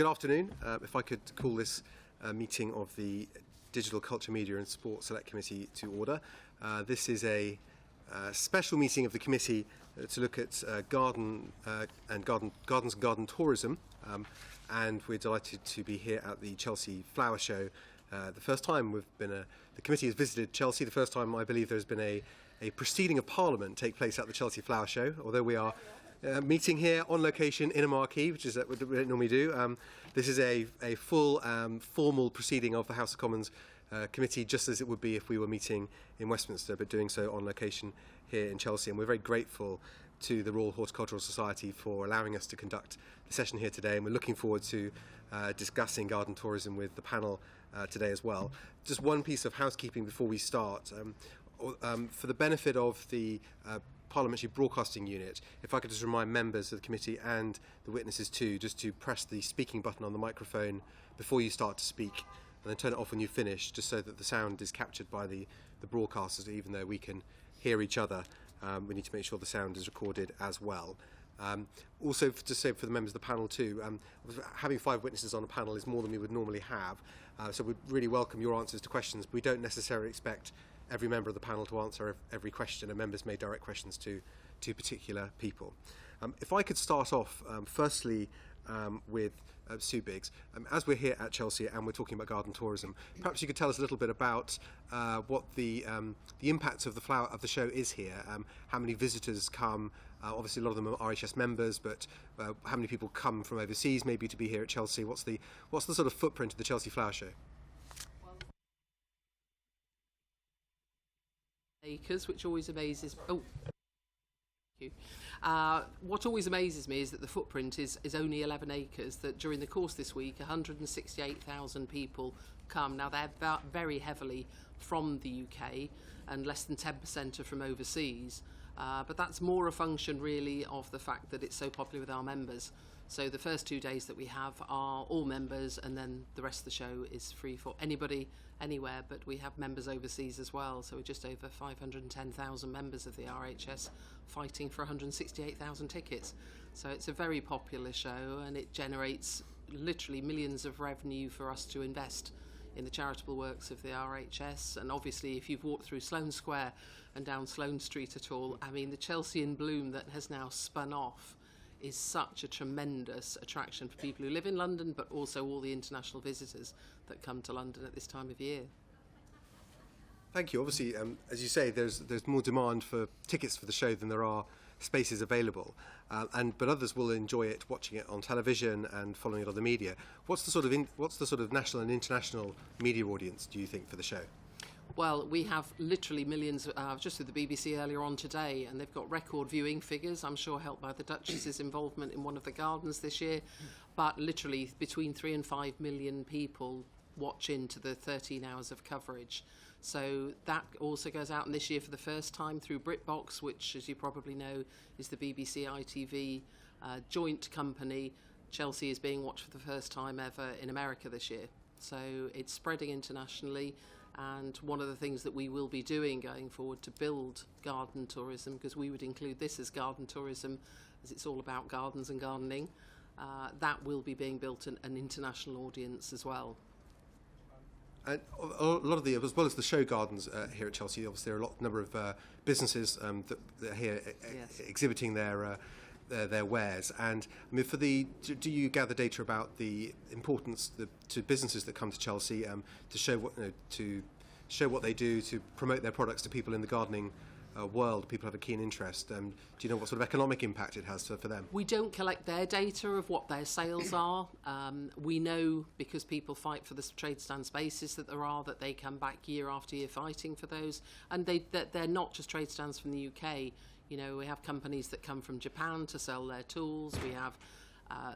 Good afternoon. If I could call this meeting of the Digital Culture, Media and Sport Select Committee to order. This is a special meeting of the committee to look at gardens and garden tourism, and we're delighted to be here at the Chelsea Flower Show. The first time the committee has visited Chelsea, the first time I believe there's been a proceeding of Parliament take place at the Chelsea Flower Show, although we are meeting here on location in a marquee, which is what we don't normally do. This is a full formal proceeding of the House of Commons committee, just as it would be if we were meeting in Westminster, but doing so on location here in Chelsea. And we're very grateful to the Royal Horticultural Society for allowing us to conduct the session here today, and we're looking forward to discussing garden tourism with the panel today as well. Just one piece of housekeeping before we start. For the benefit of the Parliamentary Broadcasting Unit, if I could just remind members of the committee and the witnesses too, just to press the speaking button on the microphone before you start to speak, and then turn it off when you finish, just so that the sound is captured by the broadcasters. Even though we can hear each other, we need to make sure the sound is recorded as well. Also, to say for the members of the panel too, having 5 witnesses on a panel is more than we would normally have, so we'd really welcome your answers to questions, but we don't necessarily expect every member of the panel to answer every question, and members may direct questions to particular people. If I could start off firstly with Sue Biggs. As we're here at Chelsea and we're talking about garden tourism, perhaps you could tell us a little bit about what the impact of the show is here. How many visitors come? Obviously a lot of them are RHS members, but how many people come from overseas maybe to be here at Chelsea? What's the sort of footprint of the Chelsea Flower Show? Acres, which always amazes. Oh, thank you. What always amazes me is that the footprint is only 11 acres. That during the course this week, 168,000 people come. Now they're very heavily from the UK, and less than 10% are from overseas. But that's more a function really of the fact that it's so popular with our members. So the first 2 days that we have are all members, and then the rest of the show is free for anybody, anywhere, but we have members overseas as well. So we're just over 510,000 members of the RHS fighting for 168,000 tickets. So it's a very popular show, and it generates literally millions of revenue for us to invest in the charitable works of the RHS. And obviously if you've walked through Sloane Square and down Sloane Street at all, I mean the Chelsea in Bloom that has now spun off is such a tremendous attraction for people who live in London, but also all the international visitors that come to London at this time of year. Thank you. Obviously, as you say, there's more demand for tickets for the show than there are spaces available, but others will enjoy it watching it on television and following it on the media. What's the sort of national and international media audience, do you think, for the show? Well, we have literally millions, just with the BBC earlier on today, and they've got record viewing figures, I'm sure helped by the Duchess's involvement in one of the gardens this year, but literally between 3 and 5 million people watch into the 13 hours of coverage. So that also goes out, and this year for the first time through BritBox, which, as you probably know, is the BBC ITV joint company. Chelsea is being watched for the first time ever in America this year. So it's spreading internationally, and one of the things that we will be doing going forward to build garden tourism, because we would include this as garden tourism, as it's all about gardens and gardening, that will be being built an international audience as well. And a lot of as well as the show gardens here at Chelsea, obviously there are a number of businesses that are here exhibiting their wares. And I mean, do you gather data about the importance to businesses that come to Chelsea to show what they do, to promote their products to people in the gardening world? People have a keen interest. Do you know what sort of economic impact it has for them? We don't collect their data of what their sales are. We know, because people fight for the trade stand spaces that they come back year after year fighting for those, and they're not just trade stands from the UK. You know, we have companies that come from Japan to sell their tools. We have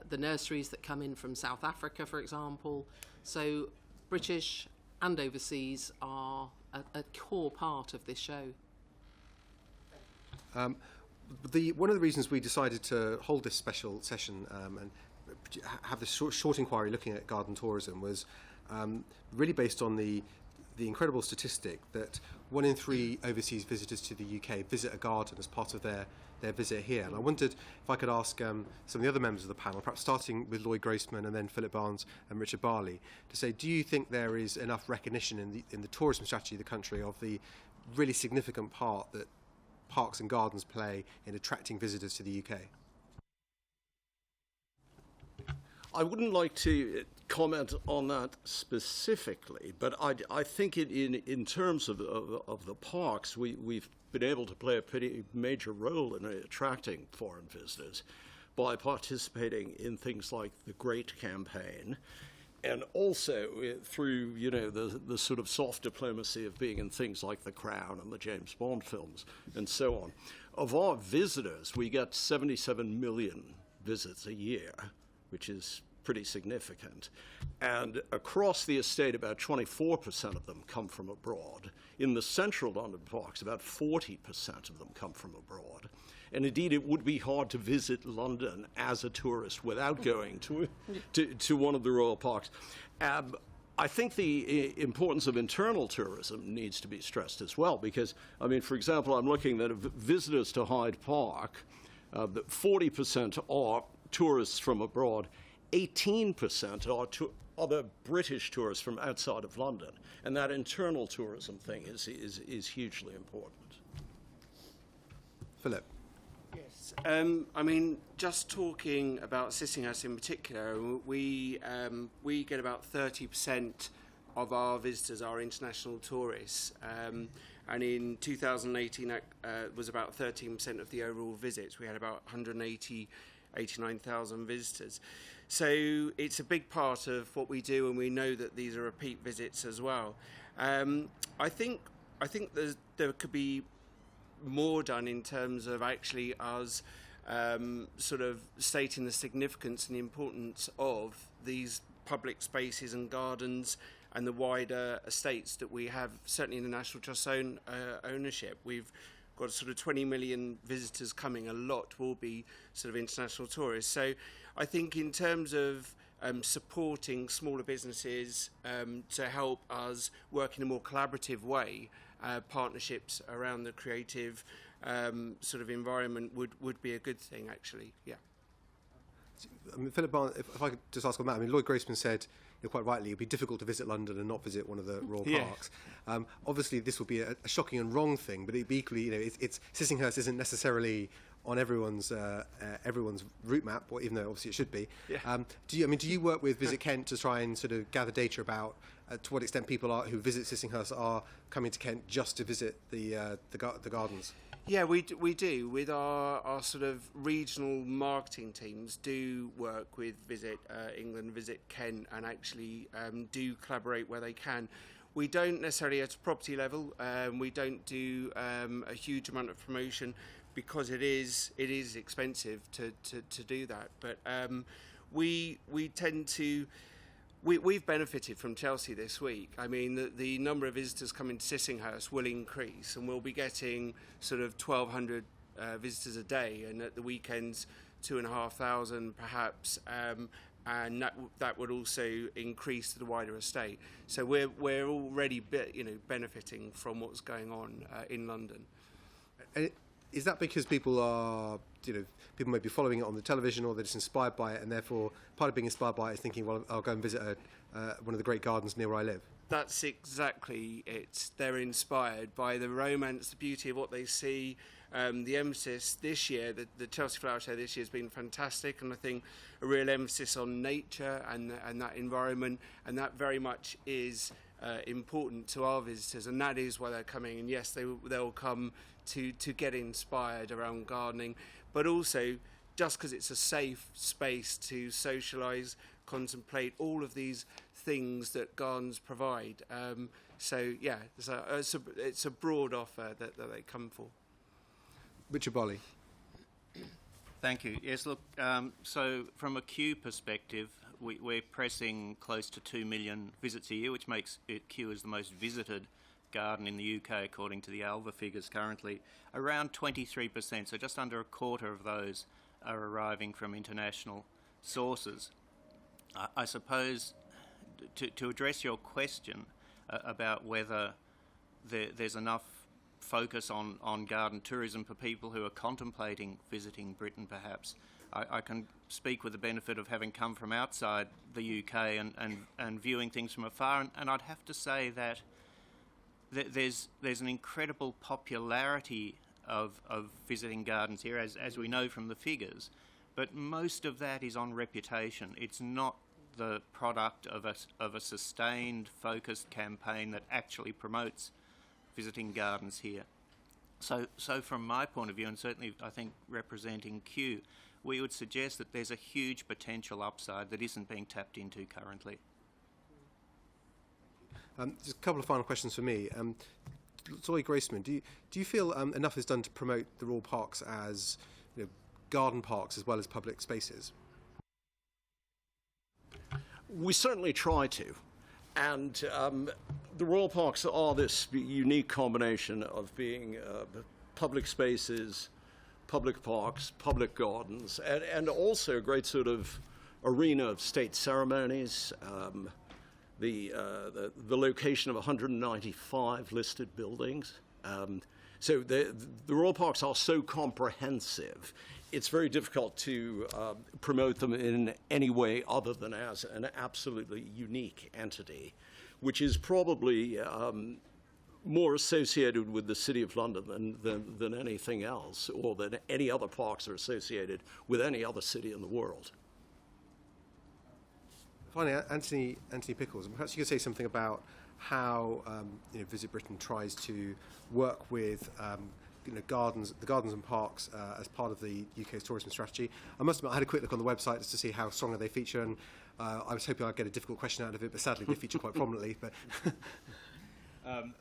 the nurseries that come in from South Africa, for example. So British and overseas are a core part of this show. One of the reasons we decided to hold this special session and have this short inquiry looking at garden tourism was really based on the the incredible statistic that 1 in 3 overseas visitors to the UK visit a garden as part of their visit here. And I wondered if I could ask some of the other members of the panel, perhaps starting with Lloyd Grossman and then Philip Barnes and Richard Barley, to say, do you think there is enough recognition in the tourism strategy of the country of the really significant part that parks and gardens play in attracting visitors to the UK? I wouldn't like to comment on that specifically, but I think in terms of the parks, we've been able to play a pretty major role in attracting foreign visitors by participating in things like the Great Campaign, and also through the sort of soft diplomacy of being in things like The Crown and the James Bond films and so on. Of our visitors, we get 77 million visits a year, which is pretty significant. And across the estate, about 24% of them come from abroad. In the central London parks, about 40% of them come from abroad. And indeed, it would be hard to visit London as a tourist without going to one of the royal parks. I think the importance of internal tourism needs to be stressed as well, because, I mean, for example, I'm looking at visitors to Hyde Park, 40% are tourists from abroad, 18% are other British tourists from outside of London. And that internal tourism thing is hugely important. Philip. Yes, I mean, just talking about Sissinghurst in particular, we get about 30% of our visitors are international tourists, and in 2018 that was about 13% of the overall visits. We had about 89,000 visitors. So it's a big part of what we do, and we know that these are repeat visits as well. I think there could be more done in terms of actually us sort of stating the significance and the importance of these public spaces and gardens and the wider estates that we have, certainly in the National Trust's own ownership. We've got sort of 20 million visitors coming. A lot will be sort of international tourists. So I think in terms of supporting smaller businesses to help us work in a more collaborative way, partnerships around the creative sort of environment would be a good thing, actually. Yeah. I mean, Philip Barnes, if I could just ask on that, I mean, Lloyd Grossman said, quite rightly, it'd be difficult to visit London and not visit one of the royal parks. Obviously, this would be a shocking and wrong thing, but it'd be equally, it's Sissinghurst isn't necessarily on everyone's route map, or even though obviously it should be. Yeah. Do you work with Visit Kent to try and sort of gather data about to what extent people who visit Sissinghurst are coming to Kent just to visit the gardens? Yeah, we do. With our sort of regional marketing teams do work with Visit England, Visit Kent, and actually do collaborate where they can. We don't necessarily at a property level. We don't do a huge amount of promotion because it is expensive to do that. But we tend to. We've benefited from Chelsea this week. I mean, the number of visitors coming to Sissinghurst will increase, and we'll be getting sort of 1,200 visitors a day, and at the weekends 2,500 perhaps, and that would also increase the wider estate. So we're already benefiting from what's going on in London. Is that because people are, people may be following it on the television, or they're just inspired by it, and therefore part of being inspired by it is thinking, well, I'll go and visit one of the great gardens near where I live? That's exactly it. They're inspired by the romance, the beauty of what they see. The emphasis this year, the Chelsea Flower Show this year has been fantastic, and I think a real emphasis on nature and that environment, and that very much is important to our visitors, and that is why they're coming. And yes, they'll come to get inspired around gardening, but also just because it's a safe space to socialise, contemplate all of these things that gardens provide. So yeah, it's a broad offer that they come for. Richard Barley. Thank you. Yes, look, so from a Kew perspective, we're pressing close to 2 million visits a year, which makes it Kew as the most visited garden in the UK, according to the Alva figures currently. Around 23%, so just under a quarter of those are arriving from international sources. I suppose, to address your question, about whether there's enough focus on garden tourism for people who are contemplating visiting Britain, perhaps. I can speak with the benefit of having come from outside the UK and viewing things from afar, and I'd have to say that there's an incredible popularity of visiting gardens here, as we know from the figures, but most of that is on reputation. It's not the product of a sustained, focused campaign that actually promotes visiting gardens here. So from my point of view, and certainly I think representing Kew, we would suggest that there's a huge potential upside that isn't being tapped into currently. Just a couple of final questions for me. Zoe Graceman, do you feel enough is done to promote the Royal Parks as garden parks as well as public spaces? We certainly try to. And the Royal Parks are this unique combination of being public spaces, public parks, public gardens, and also a great sort of arena of state ceremonies. The location of 195 listed buildings. So the Royal Parks are so comprehensive, it's very difficult to promote them in any way other than as an absolutely unique entity, which is probably more associated with the City of London than anything else, or than any other parks are associated with any other city in the world. Finally, Anthony Pickles, perhaps you could say something about how Visit Britain tries to work with the gardens and parks as part of the UK's tourism strategy. I must admit, I had a quick look on the website just to see how strongly they feature, and I was hoping I'd get a difficult question out of it, but sadly they feature quite prominently. But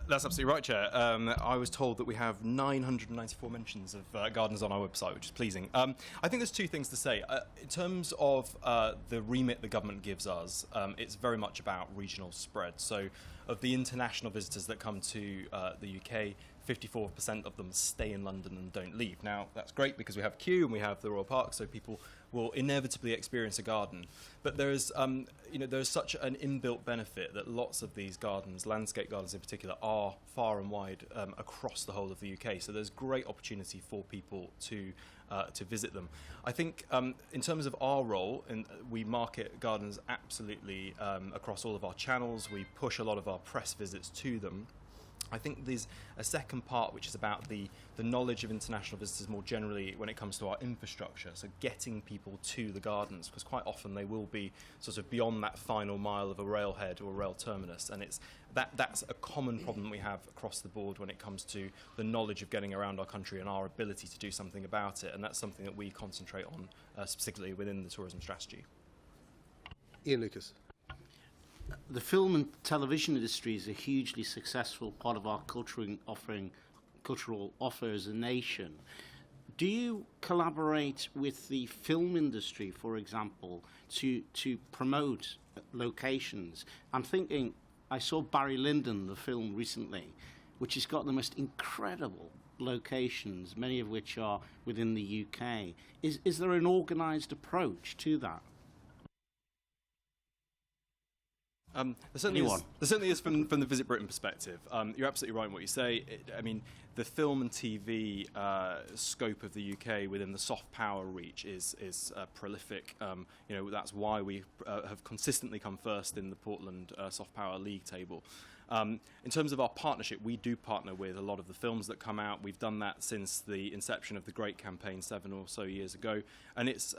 That's absolutely right, Chair. I was told that we have 994 mentions of gardens on our website, which is pleasing. I think there's two things to say. In terms of the remit the government gives us, it's very much about regional spread. So of the international visitors that come to the UK, 54% of them stay in London and don't leave. Now, that's great because we have Kew and we have the Royal Park, so people will inevitably experience a garden. But there is, there's such an inbuilt benefit that lots of these gardens, landscape gardens in particular, are far and wide across the whole of the UK. So there's great opportunity for people to visit them. I think in terms of our role, we market gardens absolutely across all of our channels. We push a lot of our press visits to them. I think there's a second part which is about the knowledge of international visitors more generally when it comes to our infrastructure, so getting people to the gardens, because quite often they will be sort of beyond that final mile of a railhead or a rail terminus, and that's a common problem we have across the board when it comes to the knowledge of getting around our country and our ability to do something about it, and that's something that we concentrate on specifically within the tourism strategy. Ian Lucas. The film and television industry is a hugely successful part of our cultural offer as a nation. Do you collaborate with the film industry, for example, to promote locations? I'm thinking, I saw Barry Lyndon, the film, recently, which has got the most incredible locations, many of which are within the UK. Is there an organised approach to that? There certainly is from the Visit Britain perspective. You're absolutely right in what you say. The film and TV scope of the UK within the soft power reach is prolific. That's why we have consistently come first in the Portland Soft Power League table. In terms of our partnership, we do partner with a lot of the films that come out. We've done that since the inception of the Great campaign 7 or so years ago, and it's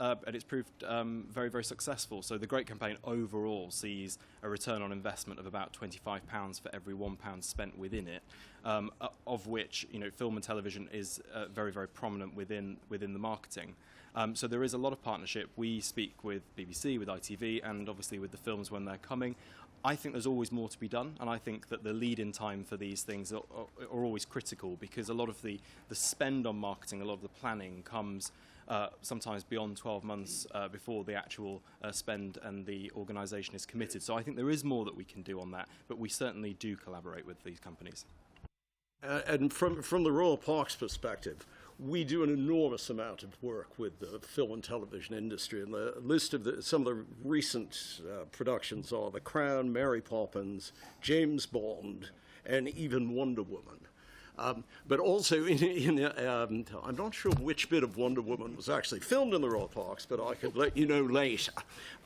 proved very, very successful. So the Great campaign overall sees a return on investment of about £25 for every £1 spent within it, of which film and television is very, very prominent within the marketing. So there is a lot of partnership. We speak with BBC, with ITV, and obviously with the films when they're coming. I think there's always more to be done, and I think that the lead-in time for these things are always critical, because a lot of the spend on marketing, a lot of the planning comes sometimes beyond 12 months before the actual spend and the organisation is committed. So I think there is more that we can do on that, but we certainly do collaborate with these companies. And from the Royal Parks perspective, we do an enormous amount of work with the film and television industry, and the list of some of the recent productions are The Crown, Mary Poppins, James Bond, and even Wonder Woman. But also, I'm not sure which bit of Wonder Woman was actually filmed in the Royal Parks, but I could let you know later.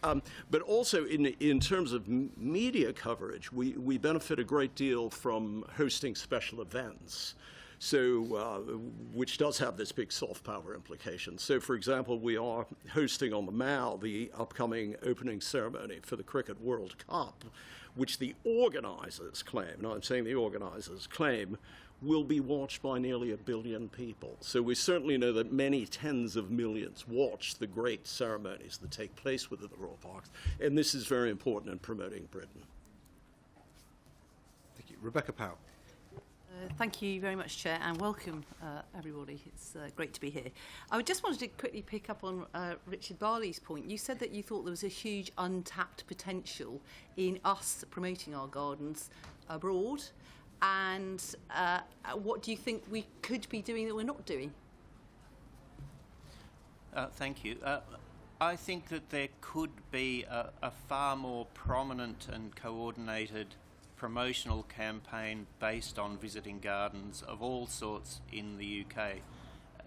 But also, in terms of media coverage, we benefit a great deal from hosting special events. So, which does have this big soft power implication. So, for example, we are hosting on the Mall the upcoming opening ceremony for the Cricket World Cup, which the organisers claim, and I'm saying the organisers claim, will be watched by nearly 1 billion people. So we certainly know that many tens of millions watch the great ceremonies that take place within the Royal Parks, and this is very important in promoting Britain. Thank you. Rebecca Powell. Thank you very much, Chair, and welcome, everybody. It's great to be here. I just wanted to quickly pick up on Richard Barley's point. You said that you thought there was a huge untapped potential in us promoting our gardens abroad. And what do you think we could be doing that we're not doing? Thank you. I think that there could be a far more prominent and coordinated promotional campaign based on visiting gardens of all sorts in the UK.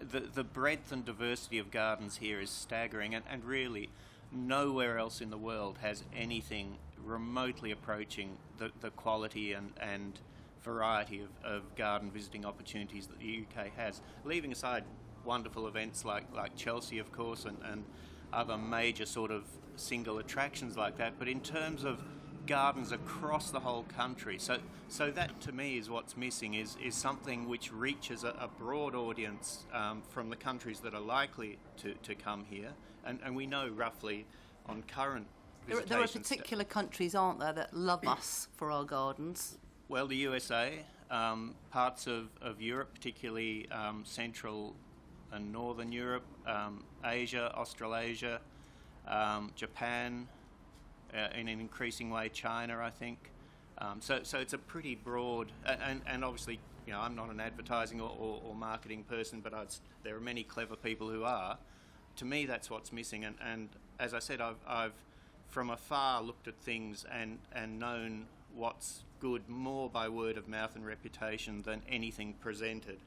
The breadth and diversity of gardens here is staggering, and really nowhere else in the world has anything remotely approaching the quality and variety of garden visiting opportunities that the UK has, leaving aside wonderful events like Chelsea, of course, and other major sort of single attractions like that. But in terms of gardens across the whole country, so that to me is what's missing, is something which reaches a broad audience from the countries that are likely to come here, and we know roughly on current visitation. There are particular countries, aren't there, that love us for our gardens? Well, the USA, parts of Europe, particularly Central and Northern Europe, Asia, Australasia, Japan, in an increasing way China, I think. So it's a pretty broad, and obviously, you know, I'm not an advertising or marketing person, but there are many clever people who are. To me, that's what's missing, and as I said, I've from afar looked at things and known what's good more by word of mouth and reputation than anything presented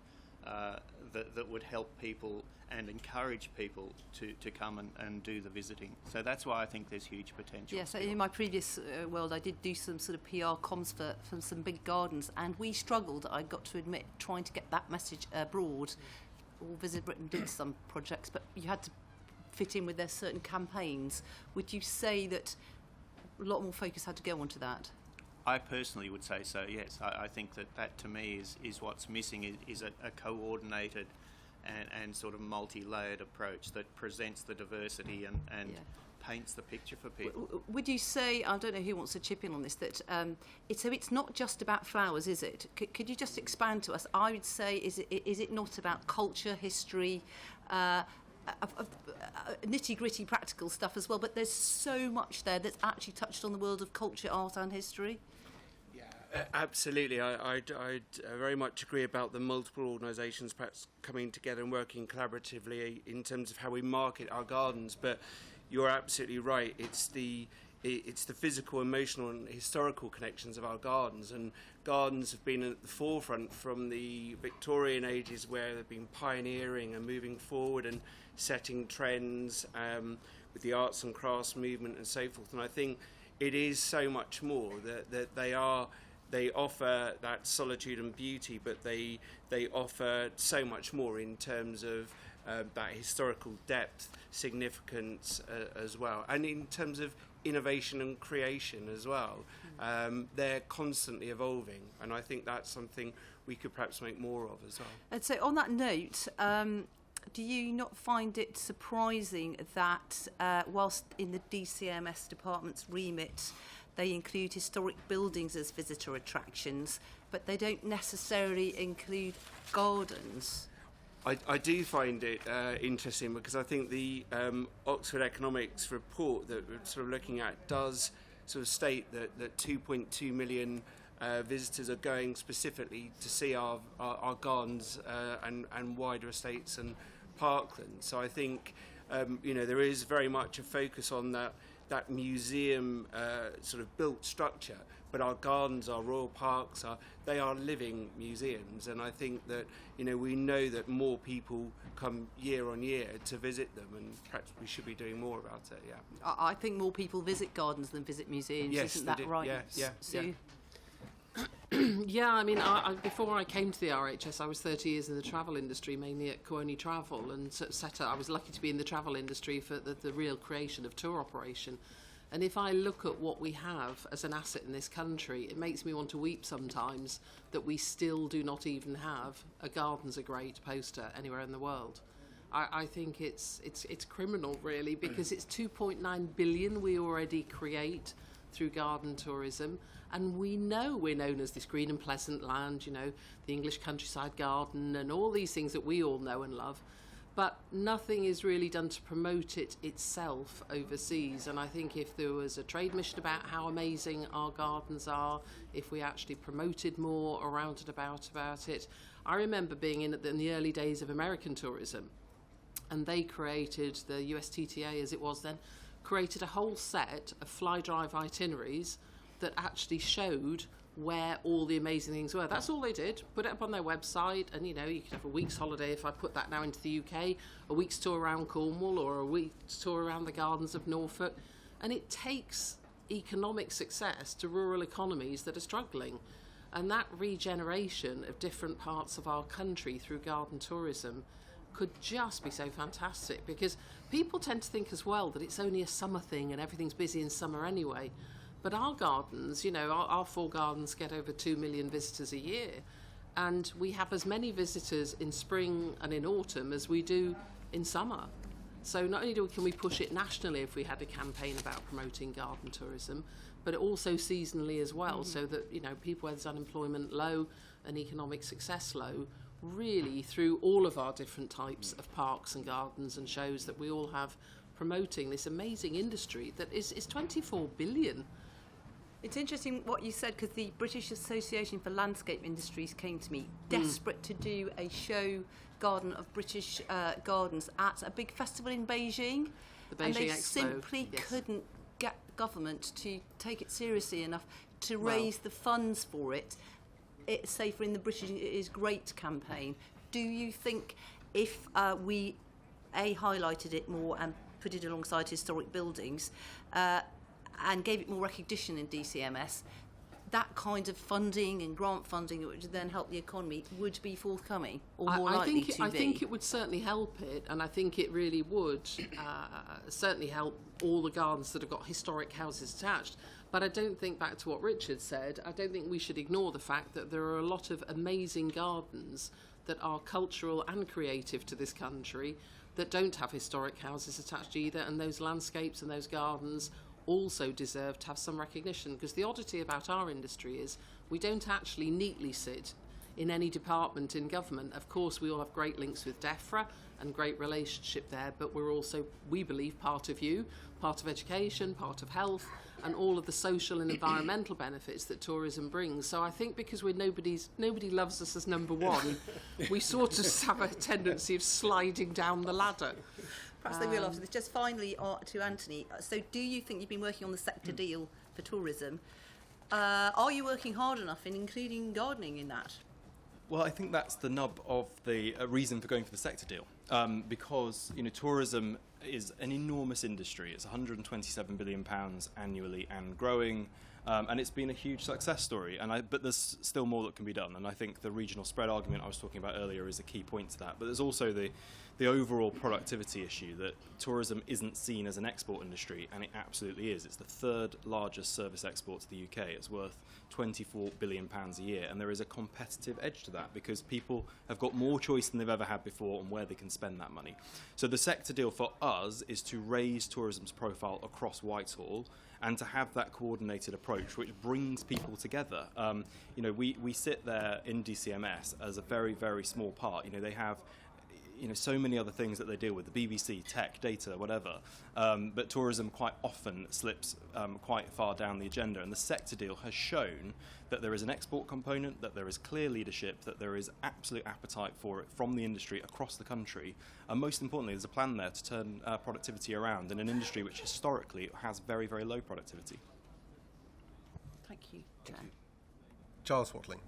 that would help people and encourage people to come and do the visiting. So that's why I think there's huge potential. Yes, in my previous world I did do some sort of PR comms for some big gardens, and we struggled, I got to admit, trying to get that message abroad. All Visit Britain did some projects, but you had to fit in with their certain campaigns. Would you say that a lot more focus had to go onto that? I personally would say so, yes. I think that to me is what's missing, is a coordinated and sort of multi-layered approach that presents the diversity and paints the picture for people. Would you say, I don't know who wants to chip in on this, that it's not just about flowers, is it? Could you just expand to us? I would say, is it not about culture, history, nitty-gritty practical stuff as well, but there's so much there that's actually touched on the world of culture, art and history? Absolutely. I'd very much agree about the multiple organisations perhaps coming together and working collaboratively in terms of how we market our gardens. But you're absolutely right. It's the physical, emotional and historical connections of our gardens. And gardens have been at the forefront from the Victorian ages, where they've been pioneering and moving forward and setting trends with the arts and crafts movement and so forth. And I think it is so much more that they offer that solitude and beauty, but they offer so much more in terms of that historical depth, significance as well, and in terms of innovation and creation as well. They're constantly evolving, and I think that's something we could perhaps make more of as well. And so on that note, do you not find it surprising that whilst in the DCMS department's remit they include historic buildings as visitor attractions, but they don't necessarily include gardens? I do find it interesting, because I think the Oxford Economics report that we're sort of looking at does sort of state that 2.2 million visitors are going specifically to see our gardens and wider estates and parklands. So I think there is very much a focus on that museum sort of built structure, but our gardens, our royal parks, they are living museums, and I think that we know that more people come year on year to visit them, and perhaps we should be doing more about it. Yeah, I think more people visit gardens than visit museums. Yes, isn't that right? Yeah. Sue? Yeah, I mean, before I came to the RHS, I was 30 years in the travel industry, mainly at Cooney Travel, and I was lucky to be in the travel industry for the real creation of tour operation. And if I look at what we have as an asset in this country, it makes me want to weep sometimes that we still do not even have a Gardens Are Great poster anywhere in the world. I think it's criminal, really, because it's 2.9 billion we already create through garden tourism, and we know we're known as this green and pleasant land, the English countryside garden and all these things that we all know and love, but nothing is really done to promote it itself overseas. And I think if there was a trade mission about how amazing our gardens are, if we actually promoted more around and about it. I remember being in the early days of American tourism, and they created, the USTTA as it was then, created a whole set of fly drive itineraries that actually showed where all the amazing things were. That's all they did, put it up on their website, and you could have a week's holiday if I put that now into the UK, a week's tour around Cornwall or a week's tour around the gardens of Norfolk, and it takes economic success to rural economies that are struggling. And that regeneration of different parts of our country through garden tourism could just be so fantastic, because people tend to think as well that it's only a summer thing and everything's busy in summer anyway. But our gardens, our 4 gardens get over 2 million visitors a year, and we have as many visitors in spring and in autumn as we do in summer. So not only can we push it nationally if we had a campaign about promoting garden tourism, but also seasonally as well, so that people where there's unemployment low and economic success low, really through all of our different types of parks and gardens and shows that we all have promoting this amazing industry that is 24 billion. It's interesting what you said, because the British Association for Landscape Industries came to me, desperate to do a show garden of British gardens at a big festival in Beijing. The Beijing and they Expo, simply yes. couldn't get government to take it seriously enough to raise the funds for it. It's safer in the British is Great campaign. Do you think if we highlighted it more and put it alongside historic buildings, and gave it more recognition in DCMS, that kind of funding and grant funding that would then help the economy would be forthcoming, or more likely to be? I think it would certainly help it, and I think it really would certainly help all the gardens that have got historic houses attached. But I don't think, back to what Richard said, I don't think we should ignore the fact that there are a lot of amazing gardens that are cultural and creative to this country that don't have historic houses attached either, and those landscapes and those gardens also deserve to have some recognition, because the oddity about our industry is we don't actually neatly sit in any department in government. Of course, we all have great links with DEFRA and great relationship there, but we're also, we believe, part of you, part of education, part of health, and all of the social and environmental benefits that tourism brings. So I think because nobody loves us as number one, we sort of have a tendency of sliding down the ladder. Perhaps they will after this. Just finally to Anthony. So do you think you've been working on the sector deal for tourism? Are you working hard enough in including gardening in that? Well, I think that's the nub of the reason for going for the sector deal, because tourism is an enormous industry. It's £127 billion annually and growing, and it's been a huge success story. But there's still more that can be done, and I think the regional spread argument I was talking about earlier is a key point to that. But there's also the overall productivity issue, that tourism isn't seen as an export industry, and it absolutely is. It's the 3rd largest service export to the UK. It's worth £24 billion a year, and there is a competitive edge to that because people have got more choice than they've ever had before on where they can spend that money. So the sector deal for us is to raise tourism's profile across Whitehall and to have that coordinated approach which brings people together. We sit there in DCMS as a very, very small part. They have so many other things that they deal with, the BBC, tech, data, whatever. But tourism quite often slips quite far down the agenda. And the sector deal has shown that there is an export component, that there is clear leadership, that there is absolute appetite for it from the industry across the country. And most importantly, there's a plan there to turn productivity around in an industry which historically has very, very low productivity. Thank you, Chair. Charles Watling.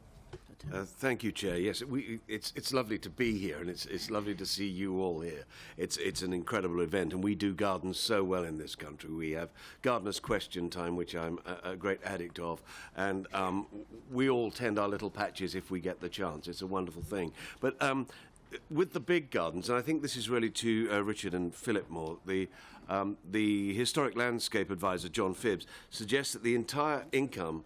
Thank you, Chair. Yes, it's lovely to be here, and it's lovely to see you all here. It's an incredible event, and we do gardens so well in this country. We have Gardener's Question Time, which I'm a great addict of, and we all tend our little patches if we get the chance. It's a wonderful thing. But with the big gardens, and I think this is really to Richard and Philip more, the Historic Landscape Advisor, John Phibbs, suggests that the entire income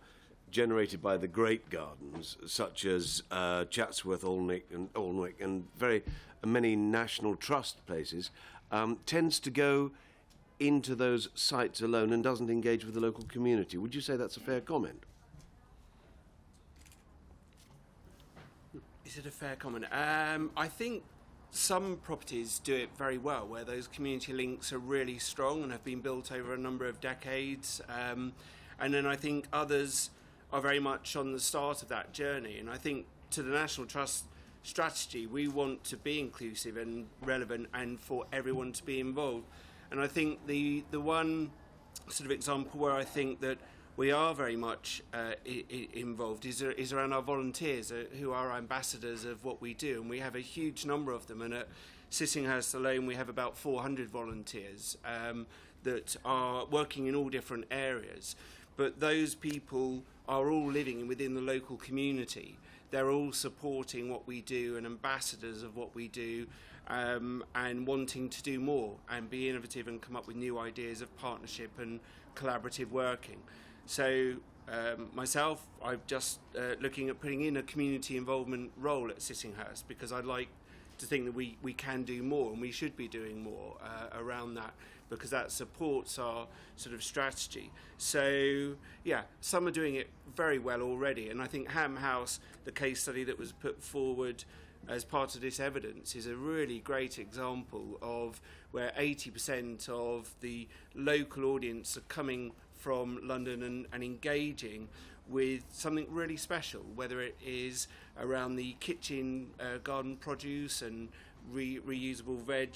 generated by the great gardens, such as Chatsworth, Alnwick, and very many National Trust places, tends to go into those sites alone and doesn't engage with the local community. Would you say that's a fair comment? Is it a fair comment? I think some properties do it very well, where those community links are really strong and have been built over a number of decades. And then I think others are very much on the start of that journey. And I think to the National Trust strategy, we want to be inclusive and relevant and for everyone to be involved. And I think the one sort of example where I think that we are very much involved is around our volunteers, who are ambassadors of what we do. And we have a huge number of them. And at Sissinghurst alone, we have about 400 volunteers that are working in all different areas. But those people are all living within the local community. They're all supporting what we do and ambassadors of what we do, and wanting to do more and be innovative and come up with new ideas of partnership and collaborative working. So myself, I'm just looking at putting in a community involvement role at Sissinghurst, because I'd like to think that we can do more, and we should be doing more around that, because that supports our sort of strategy. So, yeah, some are doing it very well already, and I think Ham House, the case study that was put forward as part of this evidence, is a really great example of where 80% of the local audience are coming from London and engaging with something really special, whether it is around the kitchen garden produce and reusable veg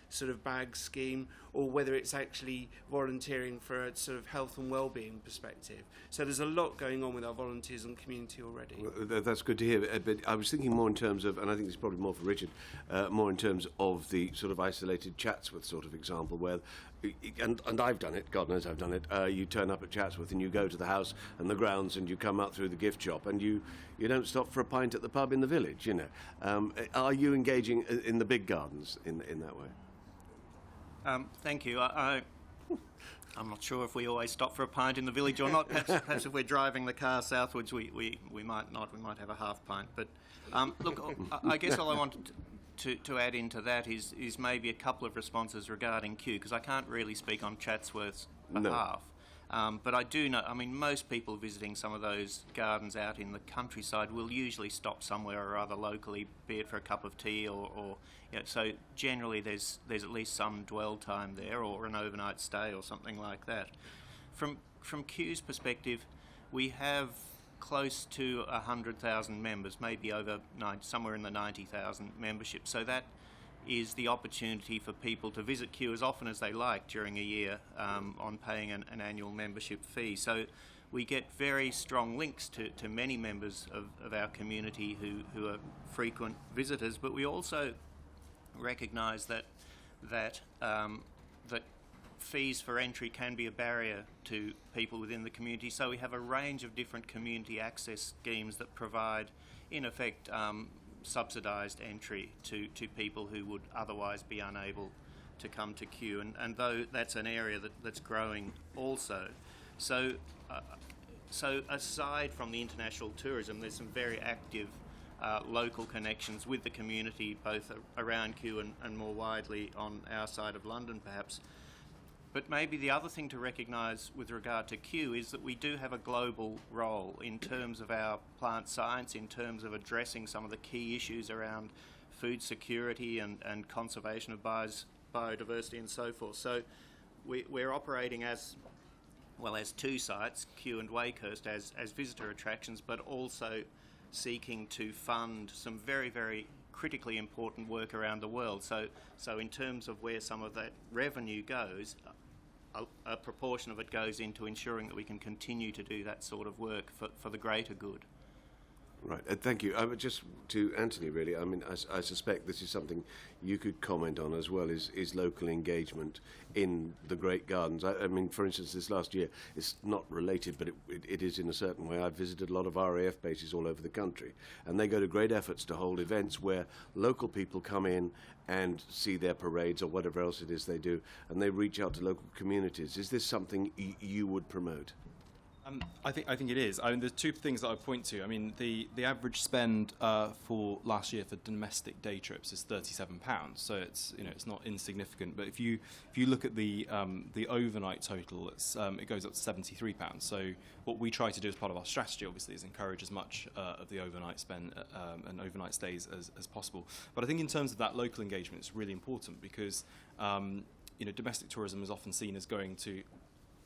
sort of bag scheme, or whether it's actually volunteering for a sort of health and well-being perspective. So there's a lot going on with our volunteers and community already. Well, that's good to hear, but I was thinking more in terms of, and I think this is probably more for Richard, more in terms of the sort of isolated Chatsworth sort of example where, and I've done it, God knows I've done it, you turn up at Chatsworth and you go to the house and the grounds and you come out through the gift shop and you don't stop for a pint at the pub in the village, you know. Are you engaging in the big gardens in that way? Thank you. I'm not sure if we always stop for a pint in the village or not. Perhaps if we're driving the car southwards, we might not. We might have a half pint. But look, I guess all I wanted to add into that is maybe a couple of responses regarding Kew, because I can't really speak on Chatsworth's behalf. But I do know, I mean, most people visiting some of those gardens out in the countryside will usually stop somewhere or other locally, be it for a cup of tea or you know, so generally there's at least some dwell time there, or an overnight stay or something like that. From Kew's perspective, we have close to 100,000 members, maybe over somewhere in the 90,000 membership. So that is the opportunity for people to visit Kew as often as they like during a year on paying an annual membership fee. So we get very strong links to many members of our community who are frequent visitors, but we also recognise that fees for entry can be a barrier to people within the community. So we have a range of different community access schemes that provide, in effect, subsidised entry to people who would otherwise be unable to come to Kew, and though that's an area that's growing also. So aside from the international tourism, there's some very active local connections with the community, both around Kew and more widely on our side of London perhaps. But maybe the other thing to recognise with regard to Kew is that we do have a global role in terms of our plant science, in terms of addressing some of the key issues around food security and conservation of biodiversity and so forth. So we're operating as well as two sites, Kew and Wakehurst, as visitor attractions, but also seeking to fund some very, very critically important work around the world. So in terms of where some of that revenue goes, a proportion of it goes into ensuring that we can continue to do that sort of work for the greater good. Right, thank you. Just to Anthony, really, I mean, I suspect this is something you could comment on as well, is local engagement in the great gardens. I mean, for instance, this last year, it's not related, but it is in a certain way. I've visited a lot of RAF bases all over the country, and they go to great efforts to hold events where local people come in and see their parades or whatever else it is they do, and they reach out to local communities. Is this something you would promote? I think it is. I mean, there's two things that I point to. I mean, the average spend for last year for domestic day trips is £37, so it's not insignificant. But if you look at the overnight total, it goes up to £73. So what we try to do as part of our strategy, obviously, is encourage as much of the overnight spend and overnight stays as possible. But I think in terms of that local engagement, it's really important because domestic tourism is often seen as going to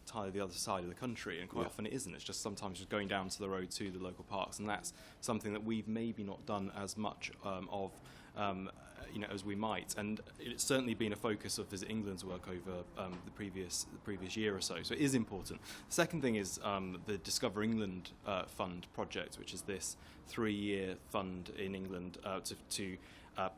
entirely the other side of the country, and quite often it isn't. It's just sometimes just going down to the road to the local parks, and that's something that we've maybe not done as much of as we might. And it's certainly been a focus of Visit England's work over the previous year or so. So it is important. The second thing is the Discover England Fund project, which is this 3-year fund in England to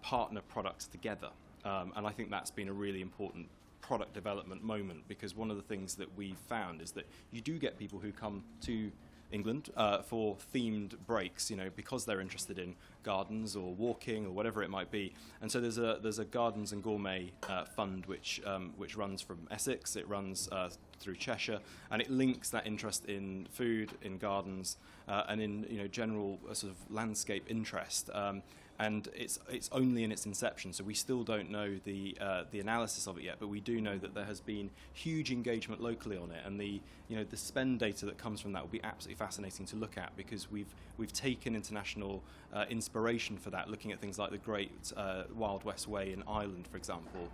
partner products together, and I think that's been a really important product development moment, because one of the things that we've found is that you do get people who come to England for themed breaks, because they're interested in gardens or walking or whatever it might be. And so there's a Gardens and Gourmet fund which runs from Essex, it runs through Cheshire, and it links that interest in food, in gardens, and in general sort of landscape interest. And it's only in its inception, so we still don't know the analysis of it yet. But we do know that there has been huge engagement locally on it, and the spend data that comes from that will be absolutely fascinating to look at, because we've taken international inspiration for that, looking at things like the Great Wild West Way in Ireland, for example,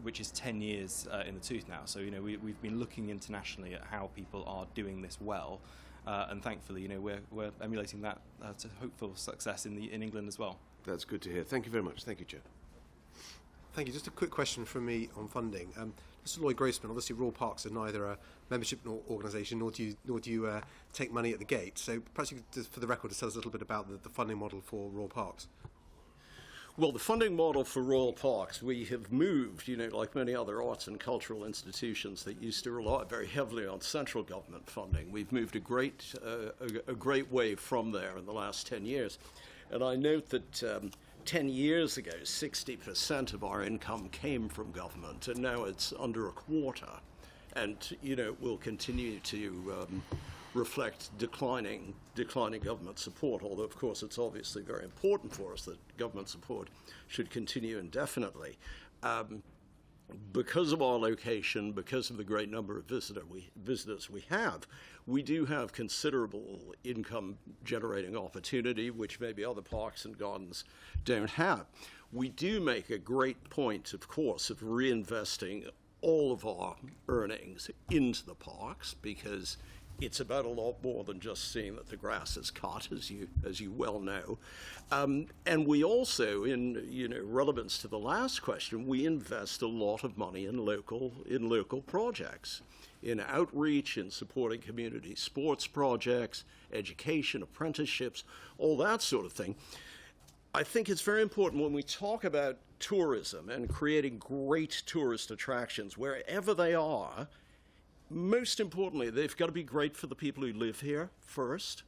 which is 10 years in the tooth now. So we've been looking internationally at how people are doing this well. And thankfully, we're emulating that to hope for success in England as well. That's good to hear. Thank you very much. Thank you, Chair. Thank you. Just a quick question from me on funding. Mr. Lloyd Grossman, obviously Royal Parks are neither a membership organisation nor do you take money at the gate. So perhaps you could, just for the record, just tell us a little bit about the funding model for Royal Parks. Well, the funding model for Royal Parks, we have moved, like many other arts and cultural institutions that used to rely very heavily on central government funding. We've moved a great way from there in the last 10 years. And I note that 10 years ago, 60% of our income came from government, and now it's under a quarter. And, we'll continue to reflect declining government support, although of course it's obviously very important for us that government support should continue indefinitely. Because of our location, because of the great number of visitors we have, we do have considerable income generating opportunity, which maybe other parks and gardens don't have. We do make a great point, of course, of reinvesting all of our earnings into the parks, because it's about a lot more than just seeing that the grass is cut, as you well know. And we also, in relevance to the last question, we invest a lot of money in local projects, in outreach, in supporting community sports projects, education, apprenticeships, all that sort of thing. I think it's very important when we talk about tourism and creating great tourist attractions wherever they are. Most importantly, they've got to be great for the people who live here first.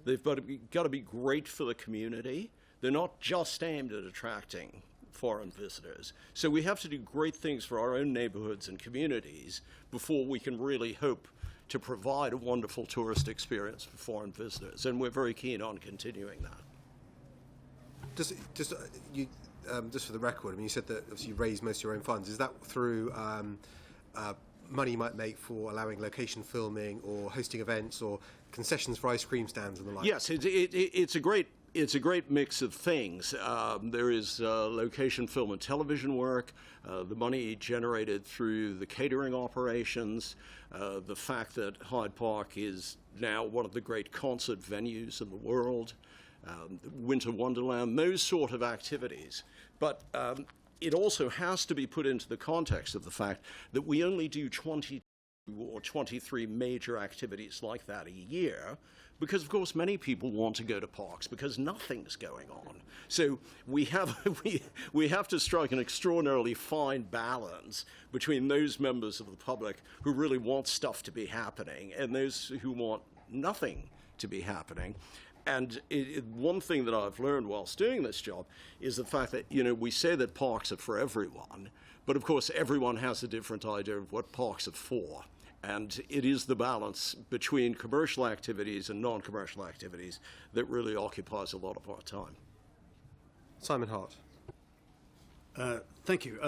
They've got to be great for the community. They're not just aimed at attracting foreign visitors. So we have to do great things for our own neighborhoods and communities before we can really hope to provide a wonderful tourist experience for foreign visitors. And we're very keen on continuing that. Just for the record, I mean, you said that obviously you raise most of your own funds. Is that through money you might make for allowing location filming or hosting events or concessions for ice cream stands and the like? Yes, it's a great it's a great mix of things. There is location film and television work, the money generated through the catering operations, the fact that Hyde Park is now one of the great concert venues in the world, Winter Wonderland, those sort of activities. But it also has to be put into the context of the fact that we only do 22 or 23 major activities like that a year, because of course many people want to go to parks because nothing's going on. So we have we have to strike an extraordinarily fine balance between those members of the public who really want stuff to be happening and those who want nothing to be happening. And one thing that I've learned whilst doing this job is the fact that, we say that parks are for everyone, but of course everyone has a different idea of what parks are for. And it is the balance between commercial activities and non-commercial activities that really occupies a lot of our time. Simon Hart. Thank you.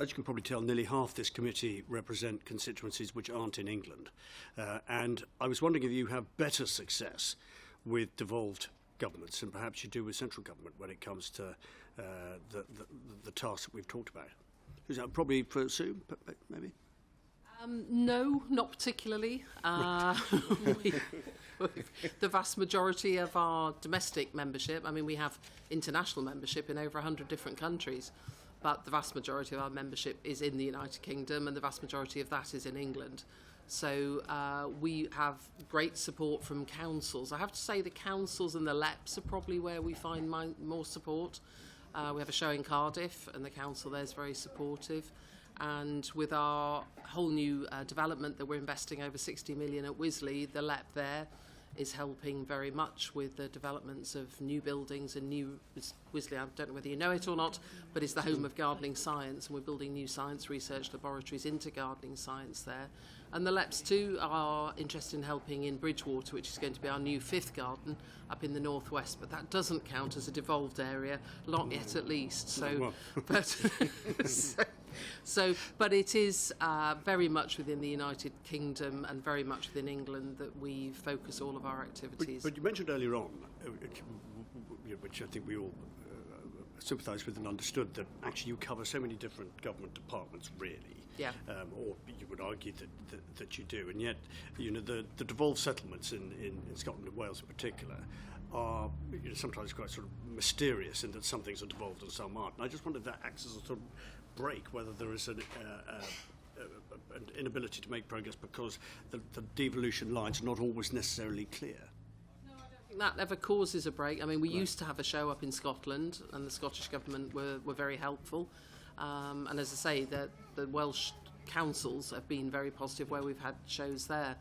As you can probably tell, nearly half this committee represent constituencies which aren't in England. And I was wondering if you have better success with devolved governments, and perhaps you do with central government when it comes to the tasks that we've talked about. Is that probably for Sue, maybe? No, not particularly. The vast majority of our domestic membership, we have international membership in over 100 different countries, but the vast majority of our membership is in the United Kingdom, and the vast majority of that is in England. So we have great support from councils. I have to say the councils and the LEPs are probably where we find more support. We have a show in Cardiff, and the council there is very supportive. And with our whole new development that we're investing over 60 million at Wisley, the LEP there is helping very much with the developments of new buildings and new Wisley. I don't know whether you know it or not, but it's the home of gardening science, and we're building new science research laboratories into gardening science there. And the LEPs too are interested in helping in Bridgewater, which is going to be our new 5th garden up in the northwest, but that doesn't count as a devolved area, not yet at least. So, but it is very much within the United Kingdom and very much within England that we focus all of our activities. But you mentioned earlier on, which I think we all sympathise with and understood, that actually you cover so many different government departments, really. Yeah. Or you would argue that you do, and yet, the devolved settlements in Scotland and Wales in particular are sometimes quite sort of mysterious in that some things are devolved and some aren't. And I just wonder if that acts as a sort of break, whether there is an inability to make progress because the devolution lines are not always necessarily clear. That ever causes a break. We used to have a show up in Scotland, and the Scottish Government were very helpful. And as I say, the Welsh councils have been very positive where we've had shows there.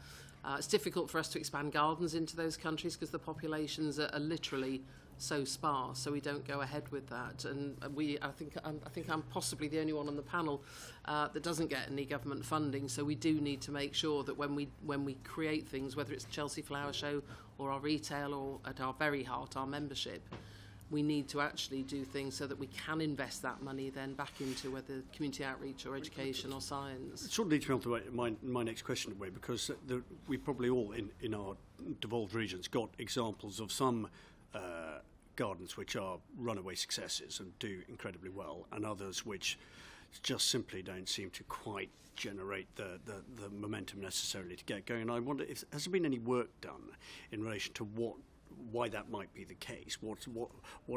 It's difficult for us to expand gardens into those countries because the populations are literally so sparse, so we don't go ahead with that. And I think I'm possibly the only one on the panel that doesn't get any government funding. So we do need to make sure that when we create things, whether it's Chelsea Flower Show or our retail or at our very heart, our membership, we need to actually do things so that we can invest that money then back into whether community outreach or education or science. It sort of leads me on to my next question in a way, because we probably all in our devolved regions got examples of some gardens which are runaway successes and do incredibly well, and others which just simply don't seem to quite generate the momentum necessarily to get going. And I wonder, has there been any work done in relation to why that might be the case? What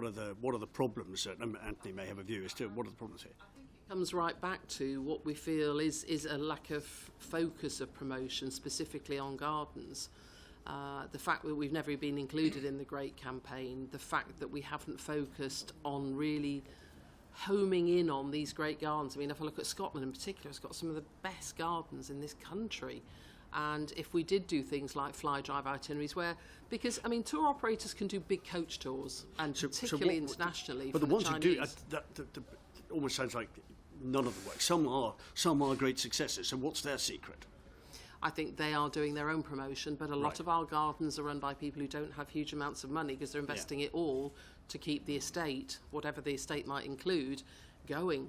are the problems? Anthony may have a view as to what are the problems here. I think it comes right back to what we feel is a lack of focus of promotion specifically on gardens. The fact that we've never been included in the Great Campaign, the fact that we haven't focused on really homing in on these great gardens. If I look at Scotland in particular, it's got some of the best gardens in this country. And if we did do things like fly drive itineraries because tour operators can do big coach tours, and particularly internationally. But the ones who do, that almost sounds like none of the work. Some are great successes. So what's their secret? I think they are doing their own promotion, but a lot of our gardens are run by people who don't have huge amounts of money because they're investing it all to keep the estate, whatever the estate might include, going.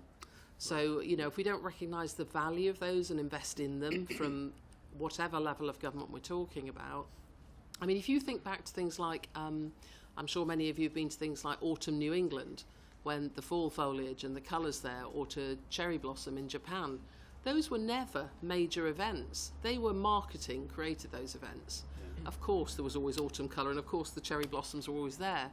So, if we don't recognise the value of those and invest in them from whatever level of government we're talking about. If you think back to things like I'm sure many of you have been to things like Autumn New England, when the fall foliage and the colours there, or to cherry blossom in Japan. Those were never major events. They were marketing created those events. Of course, there was always autumn colour, and of course the cherry blossoms were always there.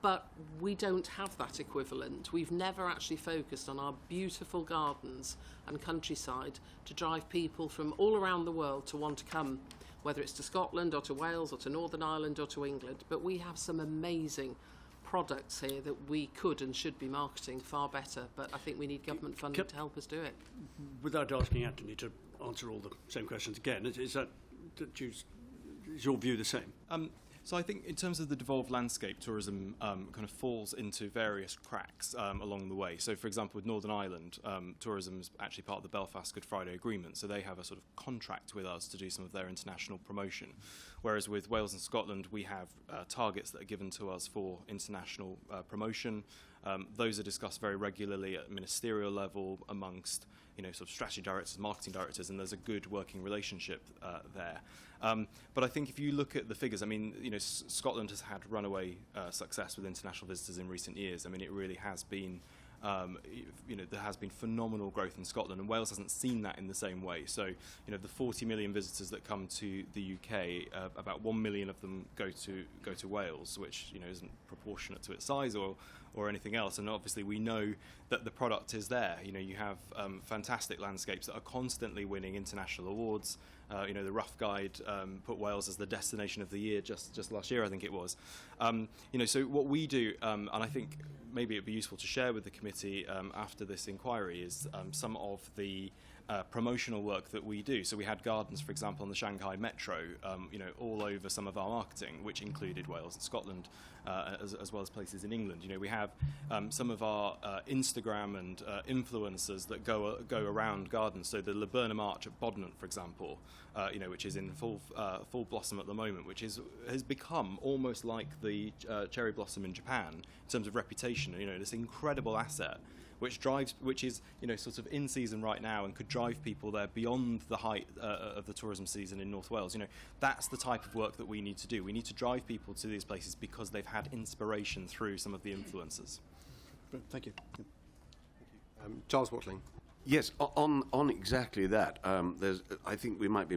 But we don't have that equivalent. We've never actually focused on our beautiful gardens and countryside to drive people from all around the world to want to come, whether it's to Scotland or to Wales or to Northern Ireland or to England. But we have some amazing products here that we could and should be marketing far better. But I think we need government funding to help us do it. Without asking Anthony to answer all the same questions again, is your view the same? So I think in terms of the devolved landscape, tourism kind of falls into various cracks along the way. So for example, with Northern Ireland, tourism is actually part of the Belfast Good Friday Agreement, so they have a sort of contract with us to do some of their international promotion. Whereas with Wales and Scotland, we have targets that are given to us for international promotion. Those are discussed very regularly at ministerial level amongst sort of strategy directors, marketing directors, and there's a good working relationship there. But I think if you look at the figures, I mean, Scotland has had runaway success with international visitors in recent years. I mean, it really has been, there has been phenomenal growth in Scotland, and Wales hasn't seen that in the same way. So, the 40 million visitors that come to the UK, about 1 million of them go to Wales, which isn't proportionate to its size or anything else. And obviously we know that the product is there. You have fantastic landscapes that are constantly winning international awards. The Rough Guide put Wales as the destination of the year just last year, I think it was. So what we do, and I think maybe it'd be useful to share with the committee after this inquiry, is some of the promotional work that we do. So we had gardens, for example, on the Shanghai Metro, all over some of our marketing, which included Wales and Scotland, as well as places in England. We have some of our Instagram and influencers that go around gardens. So the Laburnum Arch at Bodmin, for example, which is in full blossom at the moment, which has become almost like the cherry blossom in Japan in terms of reputation. This incredible asset, which is sort of in season right now and could drive people there beyond the height of the tourism season in North Wales. That's the type of work that we need to do. We need to drive people to these places because they've had inspiration through some of the influencers. Thank you. Giles Watling. Yes, on exactly that. I think we might be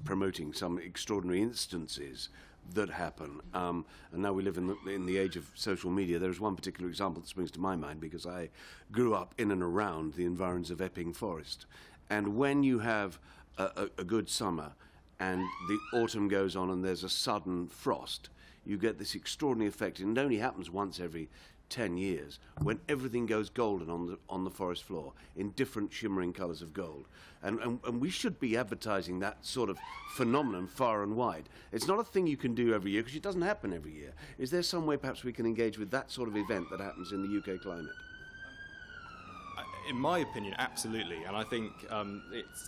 promoting some extraordinary instances that happen. And now we live in the age of social media. There is one particular example that springs to my mind because I grew up in and around the environs of Epping Forest. And when you have a good summer and the autumn goes on and there's a sudden frost, you get this extraordinary effect. And it only happens once every 10 years when everything goes golden on the forest floor in different shimmering colours of gold. And we should be advertising that sort of phenomenon far and wide. It's not a thing you can do every year because it doesn't happen every year. Is there some way perhaps we can engage with that sort of event that happens in the UK climate? In my opinion, absolutely, and I think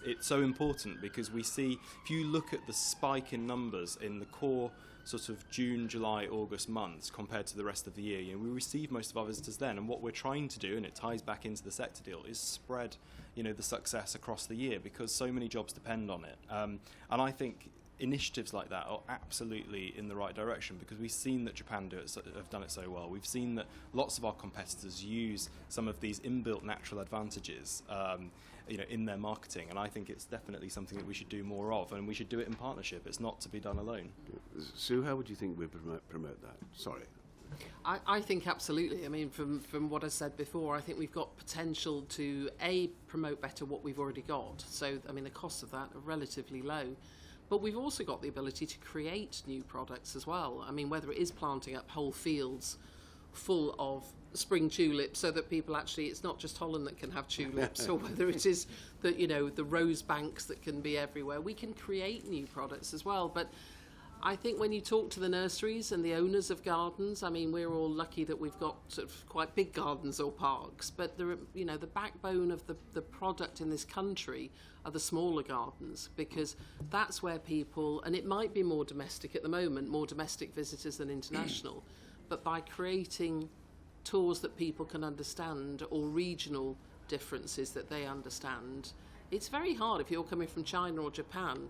it's so important because we see, if you look at the spike in numbers in the core sort of June, July, August months compared to the rest of the year, we receive most of our visitors then, and what we're trying to do, and it ties back into the sector deal, is spread the success across the year because so many jobs depend on it. And I think initiatives like that are absolutely in the right direction because we've seen that Japan have done it so well. We've seen that lots of our competitors use some of these inbuilt natural advantages in their marketing, and I think it's definitely something that we should do more of, and we should do it in partnership. It's not to be done alone. Sue, how would you think we promote that? Sorry. I think absolutely. I mean, from what I said before, I think we've got potential to promote better what we've already got. So, I mean, the costs of that are relatively low. But we've also got the ability to create new products as well. I mean, whether it is planting up whole fields full of spring tulips so that people actually, it's not just Holland that can have tulips, or whether it is that, the rose banks that can be everywhere. We can create new products as well. But I think when you talk to the nurseries and the owners of gardens, I mean, we're all lucky that we've got sort of quite big gardens or parks, but the backbone of the product in this country are the smaller gardens, because that's where people, and it might be more domestic at the moment, more domestic visitors than international, but by creating tours that people can understand or regional differences that they understand, it's very hard if you're coming from China or Japan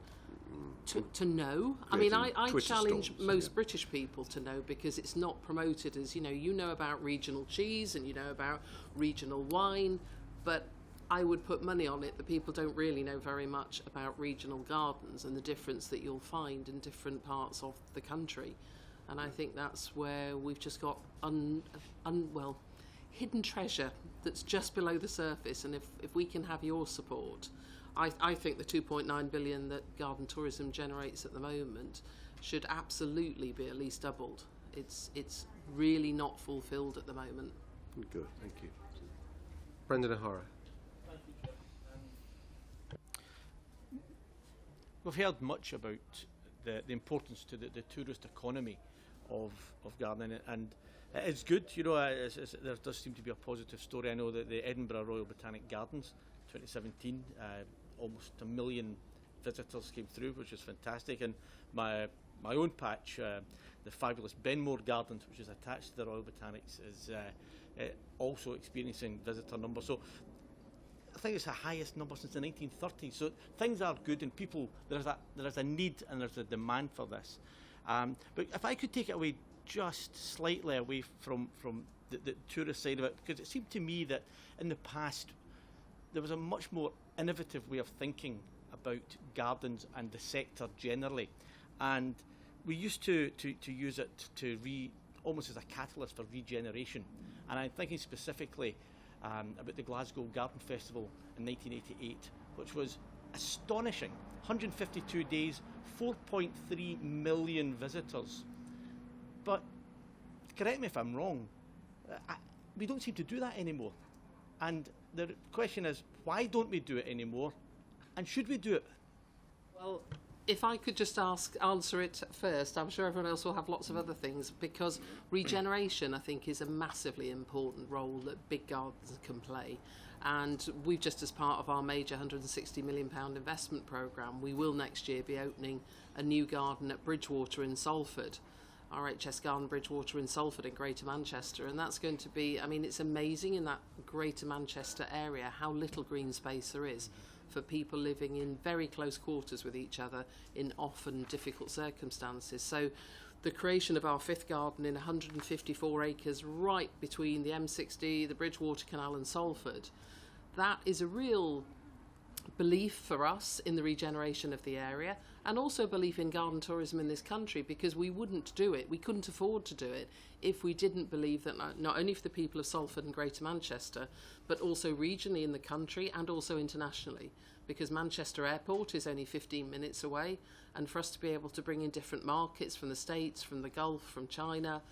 to know. I mean, I Twitter challenge storms, most yeah. British people to know, because it's not promoted as, you know about regional cheese and you know about regional wine, but I would put money on it that people don't really know very much about regional gardens and the difference that you'll find in different parts of the country. And I think that's where we've just got hidden treasure that's just below the surface. And if we can have your support, I think the 2.9 billion that garden tourism generates at the moment should absolutely be at least doubled. It's really not fulfilled at the moment. Good, thank you. Brendan O'Hara. We've heard much about the importance to the tourist economy of gardening, and it's good, there does seem to be a positive story. I know that the Edinburgh Royal Botanic Gardens 2017, almost 1 million visitors came through, which is fantastic, and my own patch, the fabulous Benmore Gardens, which is attached to the Royal Botanics, is also experiencing visitor numbers. So I think it's the highest number since the 1930s. So things are good, and there's a need and there's a demand for this. But if I could take it away just slightly away from the tourist side of it, because it seemed to me that in the past there was a much more innovative way of thinking about gardens and the sector generally, and we used to use it to almost as a catalyst for regeneration. And I'm thinking specifically about the Glasgow Garden Festival in 1988, which was astonishing. 152 days, 4.3 million visitors. But correct me if I'm wrong, we don't seem to do that anymore. And the question is, why don't we do it anymore? And should we do it? Well, if I could just answer it first, I'm sure everyone else will have lots of other things, because regeneration, I think, is a massively important role that big gardens can play. And we've just, as part of our major £160 million investment programme, we will next year be opening a new garden at Bridgewater in Salford, RHS Garden Bridgewater in Salford in Greater Manchester. And that's going to be, I mean, it's amazing in that Greater Manchester area how little green space there is for people living in very close quarters with each other in often difficult circumstances. So the creation of our fifth garden in 154 acres right between the M60, the Bridgewater Canal and Salford, that is a real belief for us in the regeneration of the area, and also belief in garden tourism in this country, because we wouldn't do it, we couldn't afford to do it if we didn't believe that not only for the people of Salford and Greater Manchester, but also regionally in the country and also internationally, because Manchester Airport is only 15 minutes away, and for us to be able to bring in different markets from the States, from the Gulf, from China,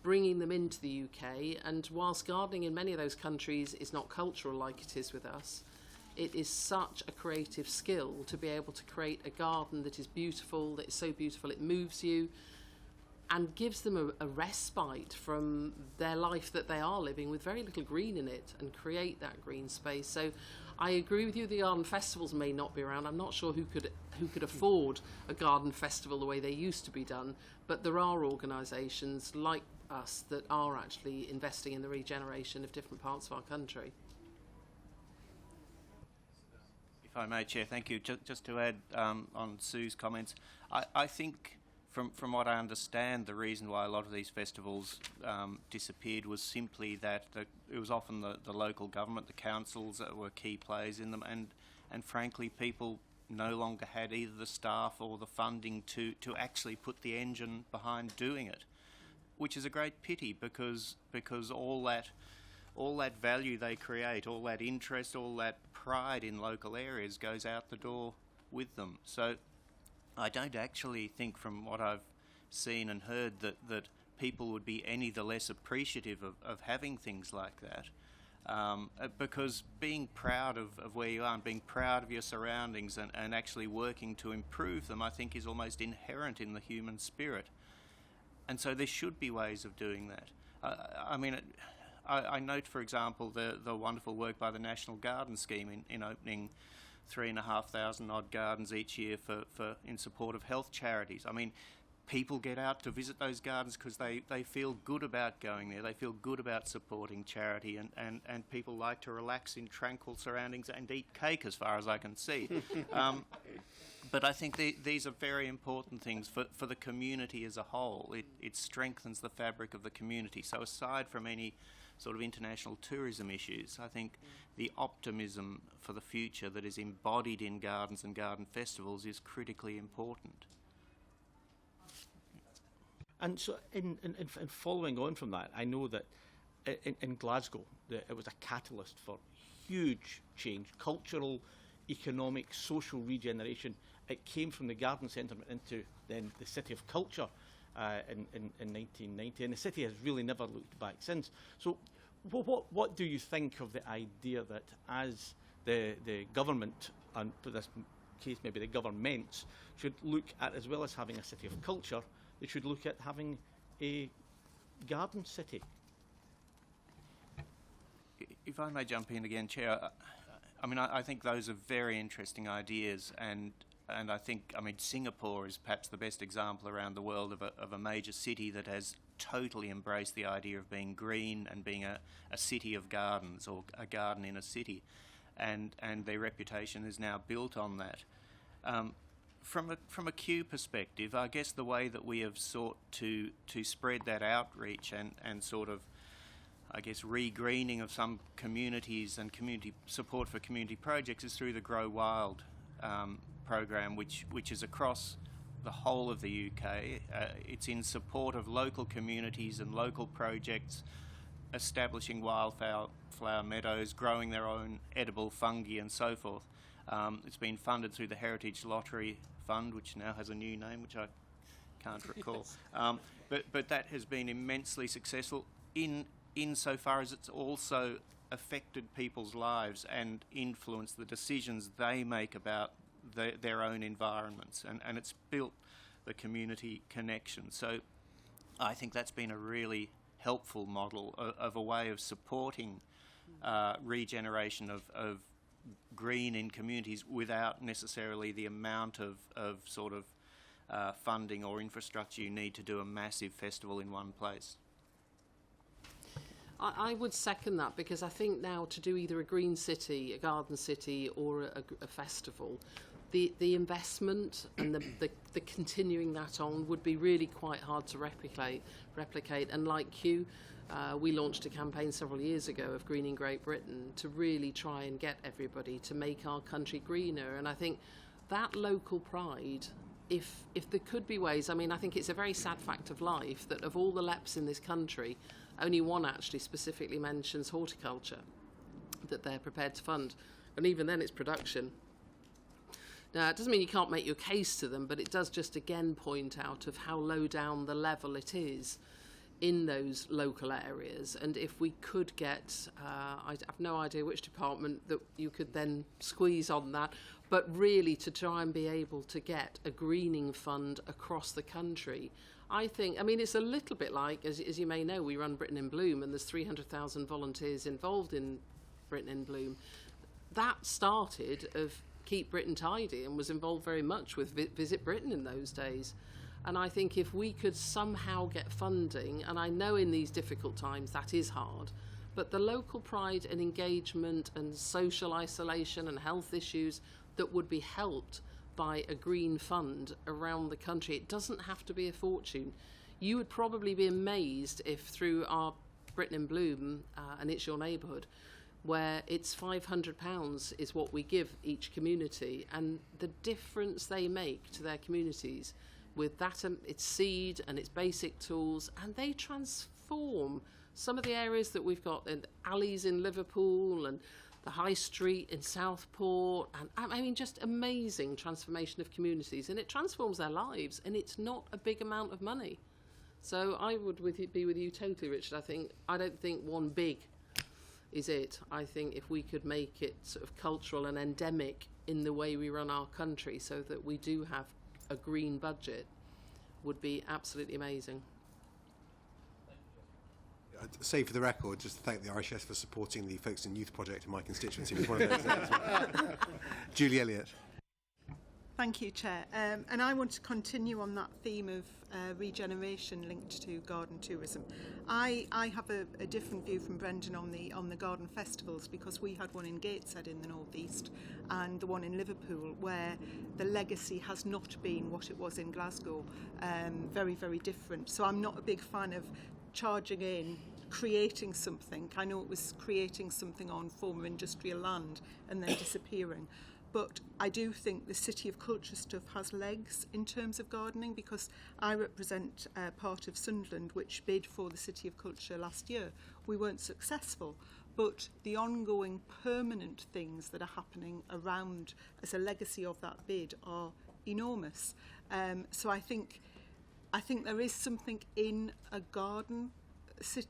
bringing them into the UK, and whilst gardening in many of those countries is not cultural like it is with us, it is such a creative skill to be able to create a garden that is beautiful, that is so beautiful it moves you, and gives them a respite from their life that they are living with very little green in it, and create that green space. So I agree with you, the garden festivals may not be around. I'm not sure who could afford a garden festival the way they used to be done, but there are organisations like us that are actually investing in the regeneration of different parts of our country. If I may, Chair, thank you. Just to add on Sue's comments, I think from what I understand, the reason why a lot of these festivals disappeared was simply that it was often the local government, the councils that were key players in them, and frankly, people no longer had either the staff or the funding to actually put the engine behind doing it, which is a great pity, because all that value they create, all that interest, all that pride in local areas goes out the door with them. So I don't actually think, from what I've seen and heard, that people would be any the less appreciative of having things like that. Because being proud of where you are and being proud of your surroundings and actually working to improve them, I think, is almost inherent in the human spirit. And so there should be ways of doing that. I note, for example, the wonderful work by the National Garden Scheme in opening 3,500 odd gardens each year for in support of health charities. I mean, people get out to visit those gardens because they feel good about going there. They feel good about supporting charity, and people like to relax in tranquil surroundings and eat cake, as far as I can see. But I think these are very important things for the community as a whole. It strengthens the fabric of the community. So aside from any sort of international tourism issues, I think the optimism for the future that is embodied in gardens and garden festivals is critically important. And so, in following on from that, I know that in Glasgow, it was a catalyst for huge change, cultural, economic, social regeneration. It came from the garden centre into then the City of Culture in 1990, and the city has really never looked back since. So what do you think of the idea that as the government, and for this case maybe the governments, should look at, as well as having a City of Culture, they should look at having a garden city? If I may jump in again, Chair, I mean, I think those are very interesting ideas, and I think, I mean, Singapore is perhaps the best example around the world of a major city that has totally embraced the idea of being green and being a city of gardens, or a garden in a city, and their reputation is now built on that. From a Kew perspective, I guess the way that we have sought to spread that outreach and sort of, I guess, re-greening of some communities and community support for community projects is through the Grow Wild program, which is across the whole of the UK. It's in support of local communities and local projects, establishing wildflower meadows, growing their own edible fungi and so forth. It's been funded through the Heritage Lottery Fund, which now has a new name, which I can't recall. But that has been immensely successful insofar as it's also affected people's lives and influenced the decisions they make about their own environments, and it's built the community connection. So I think that's been a really helpful model of a way of supporting regeneration of green in communities without necessarily the amount of sort of funding or infrastructure you need to do a massive festival in one place. I would second that, because I think now to do either a green city, a garden city, or a festival, the investment and the continuing that on would be really quite hard to replicate. And like Kew, we launched a campaign several years ago of Greening Great Britain to really try and get everybody to make our country greener. And I think that local pride, if there could be ways, I mean, I think it's a very sad fact of life that of all the LEPs in this country, only one actually specifically mentions horticulture that they're prepared to fund. And even then it's production. Now, it doesn't mean you can't make your case to them, but it does just again point out of how low down the level it is in those local areas. And if we could get, I have no idea which department that you could then squeeze on that, but really to try and be able to get a greening fund across the country. I think, I mean, it's a little bit like, as you may know, we run Britain in Bloom, and there's 300,000 volunteers involved in Britain in Bloom. That started of Keep Britain Tidy and was involved very much with Visit Britain in those days. And I think if we could somehow get funding, and I know in these difficult times that is hard, but the local pride and engagement and social isolation and health issues that would be helped by a green fund around the country, it doesn't have to be a fortune. You would probably be amazed if through our Britain in Bloom and It's Your Neighbourhood, where it's £500 is what we give each community, and the difference they make to their communities with that, its seed and its basic tools, and they transform some of the areas that we've got in alleys in Liverpool and the High Street in Southport, and I mean just amazing transformation of communities, and it transforms their lives, and it's not a big amount of money. So I would be with you totally, Richard. I don't think one big is it. I think if we could make it sort of cultural and endemic in the way we run our country so that we do have a green budget, would be absolutely amazing. I'd say for the record, just to thank the RHS for supporting the Folks in Youth project in my constituency. Was one of those as well. Julie Elliott. Thank you, Chair. And I want to continue on that theme of regeneration linked to garden tourism. I have a different view from Brendan on the garden festivals, because we had one in Gateshead in the northeast and the one in Liverpool, where the legacy has not been what it was in Glasgow. Very, very different. So I'm not a big fan of charging in, creating something. I know it was creating something on former industrial land and then disappearing. But I do think the City of Culture stuff has legs in terms of gardening, because I represent part of Sunderland which bid for the City of Culture last year. We weren't successful, but the ongoing permanent things that are happening around as a legacy of that bid are enormous. So I think there is something in a garden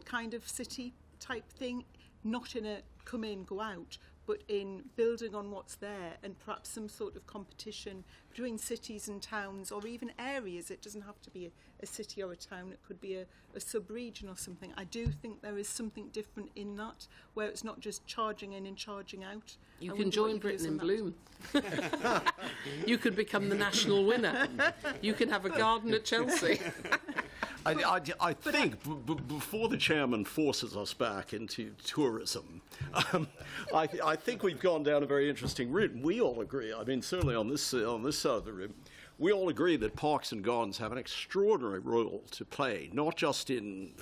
kind of city type thing, not in a come in, go out, but in building on what's there, and perhaps some sort of competition between cities and towns, or even areas. It doesn't have to be a city or a town, it could be a sub-region or something. I do think there is something different in that, where it's not just charging in and charging out. You can join Britain in Bloom. You could become the national winner. You can have a garden at Chelsea. I think before the chairman forces us back into tourism, I think we've gone down a very interesting route. We all agree. I mean, certainly on this side of the room, we all agree that parks and gardens have an extraordinary role to play, not just in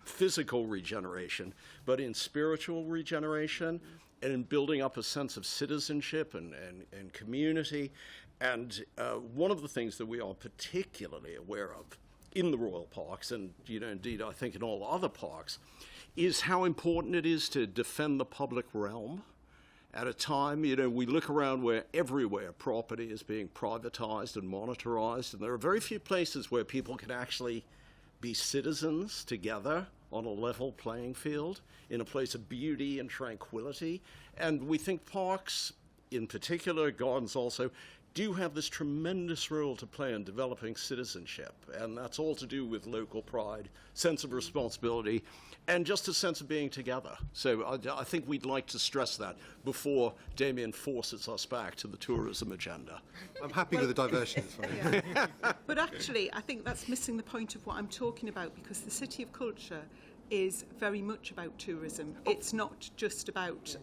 physical regeneration, but in spiritual regeneration and in building up a sense of citizenship and community. And one of the things that we are particularly aware of in the Royal Parks, and indeed I think in all other parks, is how important it is to defend the public realm. At a time, we look around where everywhere property is being privatized and monetarized, and there are very few places where people can actually be citizens together on a level playing field, in a place of beauty and tranquility. And we think parks, in particular, gardens also, do have this tremendous role to play in developing citizenship, and that's all to do with local pride, sense of responsibility, and just a sense of being together. So I think we'd like to stress that before Damien forces us back to the tourism agenda. I'm happy with the diversion. Yeah. But actually, I think that's missing the point of what I'm talking about, because the City of Culture is very much about tourism. It's not just about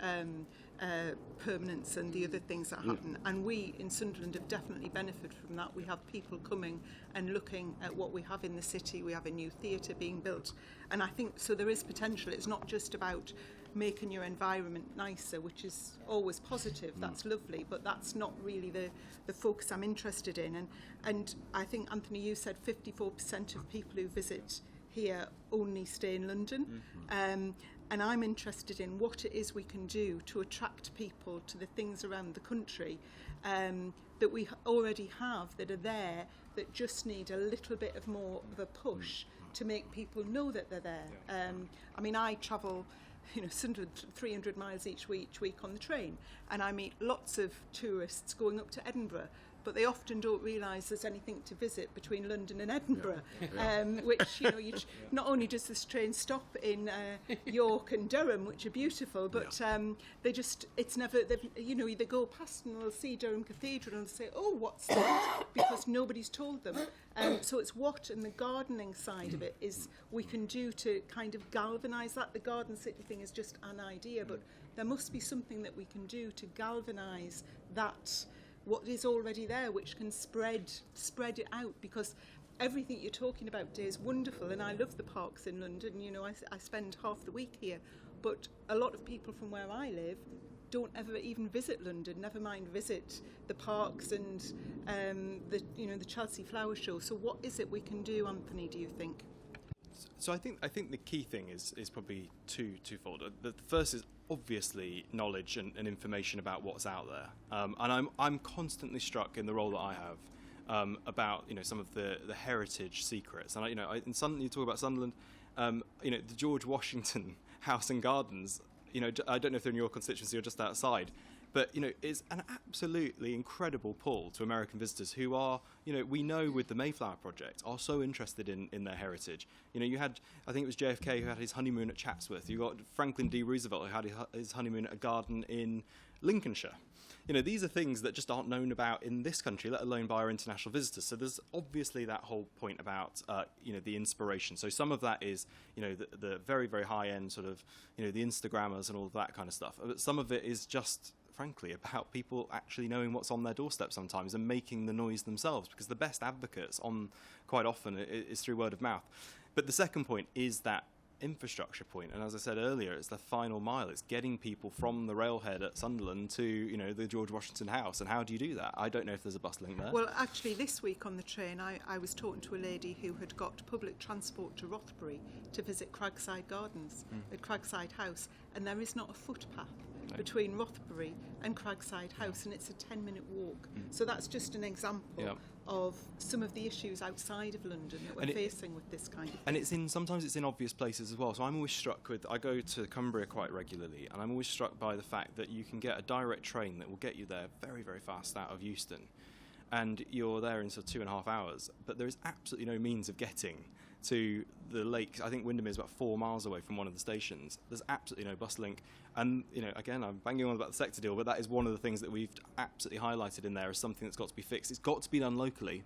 permanence and the other things that happen. And we in Sunderland have definitely benefited from that. We have people coming and looking at what we have in the city. We have a new theatre being built. And I think, so there is potential. It's not just about making your environment nicer, which is always positive. That's lovely, but that's not really the focus I'm interested in. And I think, Anthony, you said 54% of people who visit here only stay in London. And I'm interested in what it is we can do to attract people to the things around the country that we already have, that are there, that just need a little bit of more of a push to make people know that they're there. I mean, I travel, Sunderland 300 miles each week on the train, and I meet lots of tourists going up to Edinburgh, but they often don't realise there's anything to visit between London and Edinburgh, which, not only does this train stop in York and Durham, which are beautiful, but it's never, they go past and they'll see Durham Cathedral and say, oh, what's that? Because nobody's told them. So it's what, and the gardening side of it is we can do to kind of galvanise that. The Garden City thing is just an idea, but there must be something that we can do to galvanise that, what is already there, which can spread it out, because everything you're talking about today is wonderful, and I love the parks in London. I spend half the week here, but a lot of people from where I live don't ever even visit London, never mind visit the parks and the Chelsea Flower Show. So what is it we can do, Anthony, do you think? So I think the key thing is probably twofold. The first is obviously knowledge and information about what's out there, and I'm constantly struck in the role that I have about some of the heritage secrets. And you talk about Sunderland, the George Washington House and Gardens. I don't know if they're in your constituency or just outside. But, it's an absolutely incredible pull to American visitors who are, we know with the Mayflower Project, are so interested in their heritage. You had, I think it was JFK who had his honeymoon at Chatsworth. You got Franklin D. Roosevelt who had his honeymoon at a garden in Lincolnshire. These are things that just aren't known about in this country, let alone by our international visitors. So there's obviously that whole point about, the inspiration. So some of that is, the very, very high-end sort of, the Instagrammers and all of that kind of stuff. But some of it is just, frankly, about people actually knowing what's on their doorstep sometimes and making the noise themselves, because the best advocates quite often is through word of mouth. But the second point is that infrastructure point, and as I said earlier, it's the final mile. It's getting people from the railhead at Sunderland to the George Washington House. And how do you do that? I don't know if there's a bus link there. Well, actually, this week on the train, I was talking to a lady who had got public transport to Rothbury to visit Cragside Gardens at Cragside House, and there is not a footpath between Rothbury and Cragside House, and it's a 10-minute walk. So that's just an example of some of the issues outside of London that we're facing with this kind of thing. And sometimes it's in obvious places as well. So I'm always struck with, I go to Cumbria quite regularly, and I'm always struck by the fact that you can get a direct train that will get you there very, very fast out of Euston, and you're there in sort of 2.5 hours, but there is absolutely no means of getting to the lake. I think Windermere is about 4 miles away from one of the stations. There's absolutely no bus link. And, again, I'm banging on about the sector deal, but that is one of the things that we've absolutely highlighted in there as something that's got to be fixed. It's got to be done locally,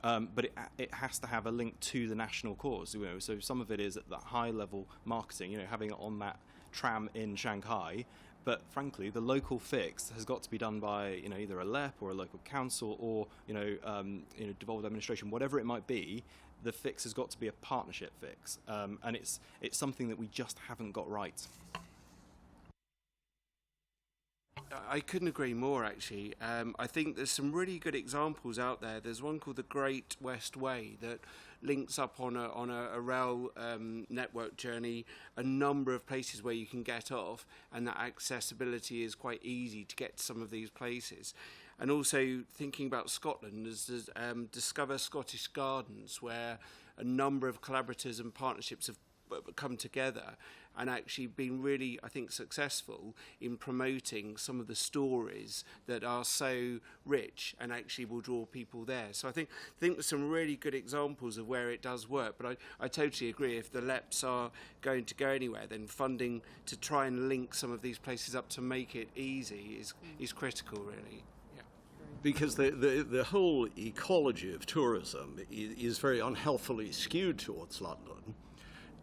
but it has to have a link to the national cause. So some of it is at that high-level marketing, having it on that tram in Shanghai. But frankly, the local fix has got to be done by either a LEP or a local council or devolved administration, whatever it might be. The fix has got to be a partnership fix, and it's something that we just haven't got right. I couldn't agree more, actually. I think there's some really good examples out there. There's one called the Great West Way that links up on a rail network journey a number of places where you can get off, and that accessibility is quite easy to get to some of these places. And also thinking about Scotland, there's Discover Scottish Gardens, where a number of collaborators and partnerships have come together and actually been really, I think, successful in promoting some of the stories that are so rich and actually will draw people there. So I think there's some really good examples of where it does work. But I totally agree, if the LEPs are going to go anywhere, then funding to try and link some of these places up to make it easy is critical, really. Because the whole ecology of tourism is very unhealthily skewed towards London.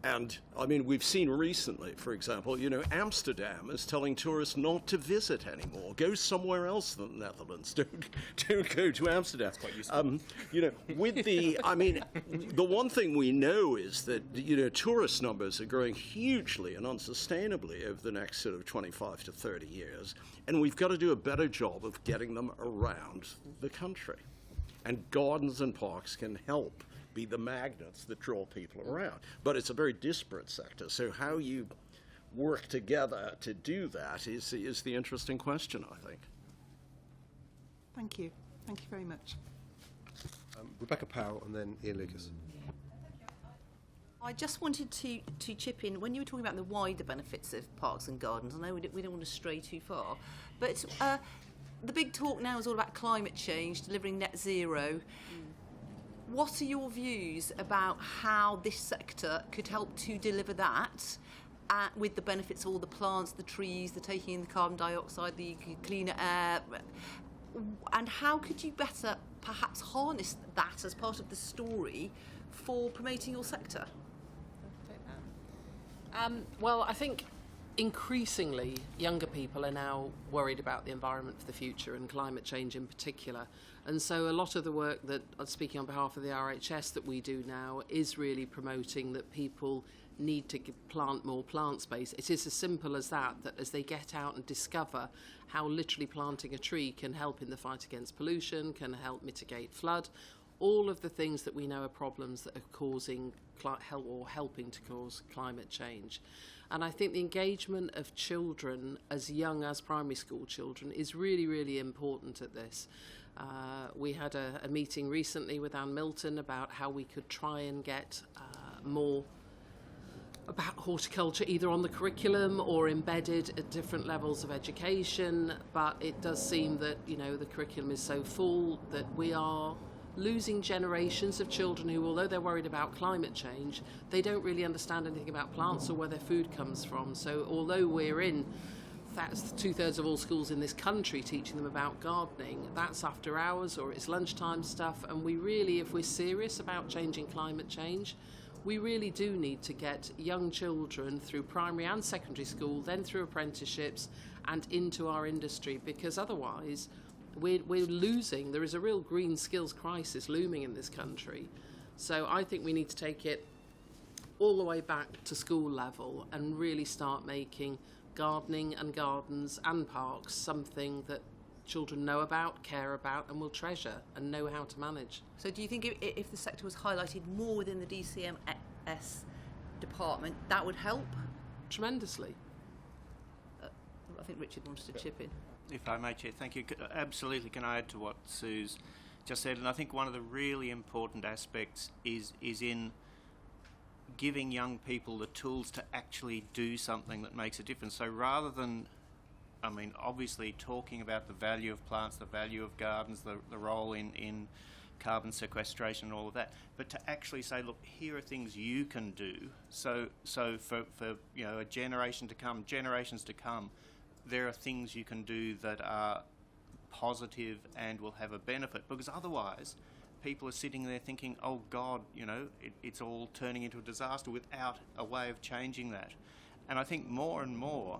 And, I mean, we've seen recently, for example, Amsterdam is telling tourists not to visit anymore. Go somewhere else than the Netherlands. Don't go to Amsterdam. That's quite useful. The one thing we know is that, tourist numbers are growing hugely and unsustainably over the next sort of 25 to 30 years. And we've got to do a better job of getting them around the country. And gardens and parks can help be the magnets that draw people around. But it's a very disparate sector, so how you work together to do that is the interesting question, I think. Thank you. Thank you very much. Rebecca Powell and then Ian Lucas. I just wanted to chip in, when you were talking about the wider benefits of parks and gardens, I know we don't want to stray too far, but the big talk now is all about climate change, delivering net zero. What are your views about how this sector could help to deliver that with the benefits of all the plants, the trees, the taking in the carbon dioxide, the cleaner air? And how could you better perhaps harness that as part of the story for promoting your sector? Well, I think increasingly younger people are now worried about the environment for the future and climate change in particular. And so a lot of the work that, speaking on behalf of the RHS, that we do now is really promoting that people need to plant more plant space. It is as simple as that as they get out and discover how literally planting a tree can help in the fight against pollution, can help mitigate flood, all of the things that we know are problems that are causing helping to cause climate change. And I think the engagement of children as young as primary school children is really, really important at this. We had a meeting recently with Anne Milton about how we could try and get more about horticulture either on the curriculum or embedded at different levels of education, but it does seem that, you know, the curriculum is so full that we are losing generations of children who, although they're worried about climate change, they don't really understand anything about plants or where their food comes from. So although we're in that's 2/3 of all schools in this country teaching them about gardening, that's after hours or it's lunchtime stuff, and we really, if we're serious about changing climate change, we really do need to get young children through primary and secondary school, then through apprenticeships and into our industry, because otherwise we're losing. There is a real green skills crisis looming in this country. So I think we need to take it all the way back to school level and really start making gardening and gardens and parks something that children know about, care about and will treasure and know how to manage. So do you think if the sector was highlighted more within the DCMS department, that would help? Tremendously. I think Richard wanted to chip in. If I may, Chair, thank you. Absolutely can I add to what Sue's just said, and I think one of the really important aspects is in giving young people the tools to actually do something that makes a difference. So rather than, I mean, obviously talking about the value of plants, the value of gardens, the role in carbon sequestration and all of that, but to actually say, look, here are things you can do. So for you know, a generation to come, generations to come, there are things you can do that are positive and will have a benefit, because otherwise people are sitting there thinking, oh God, you know, it's all turning into a disaster without a way of changing that. And I think more and more,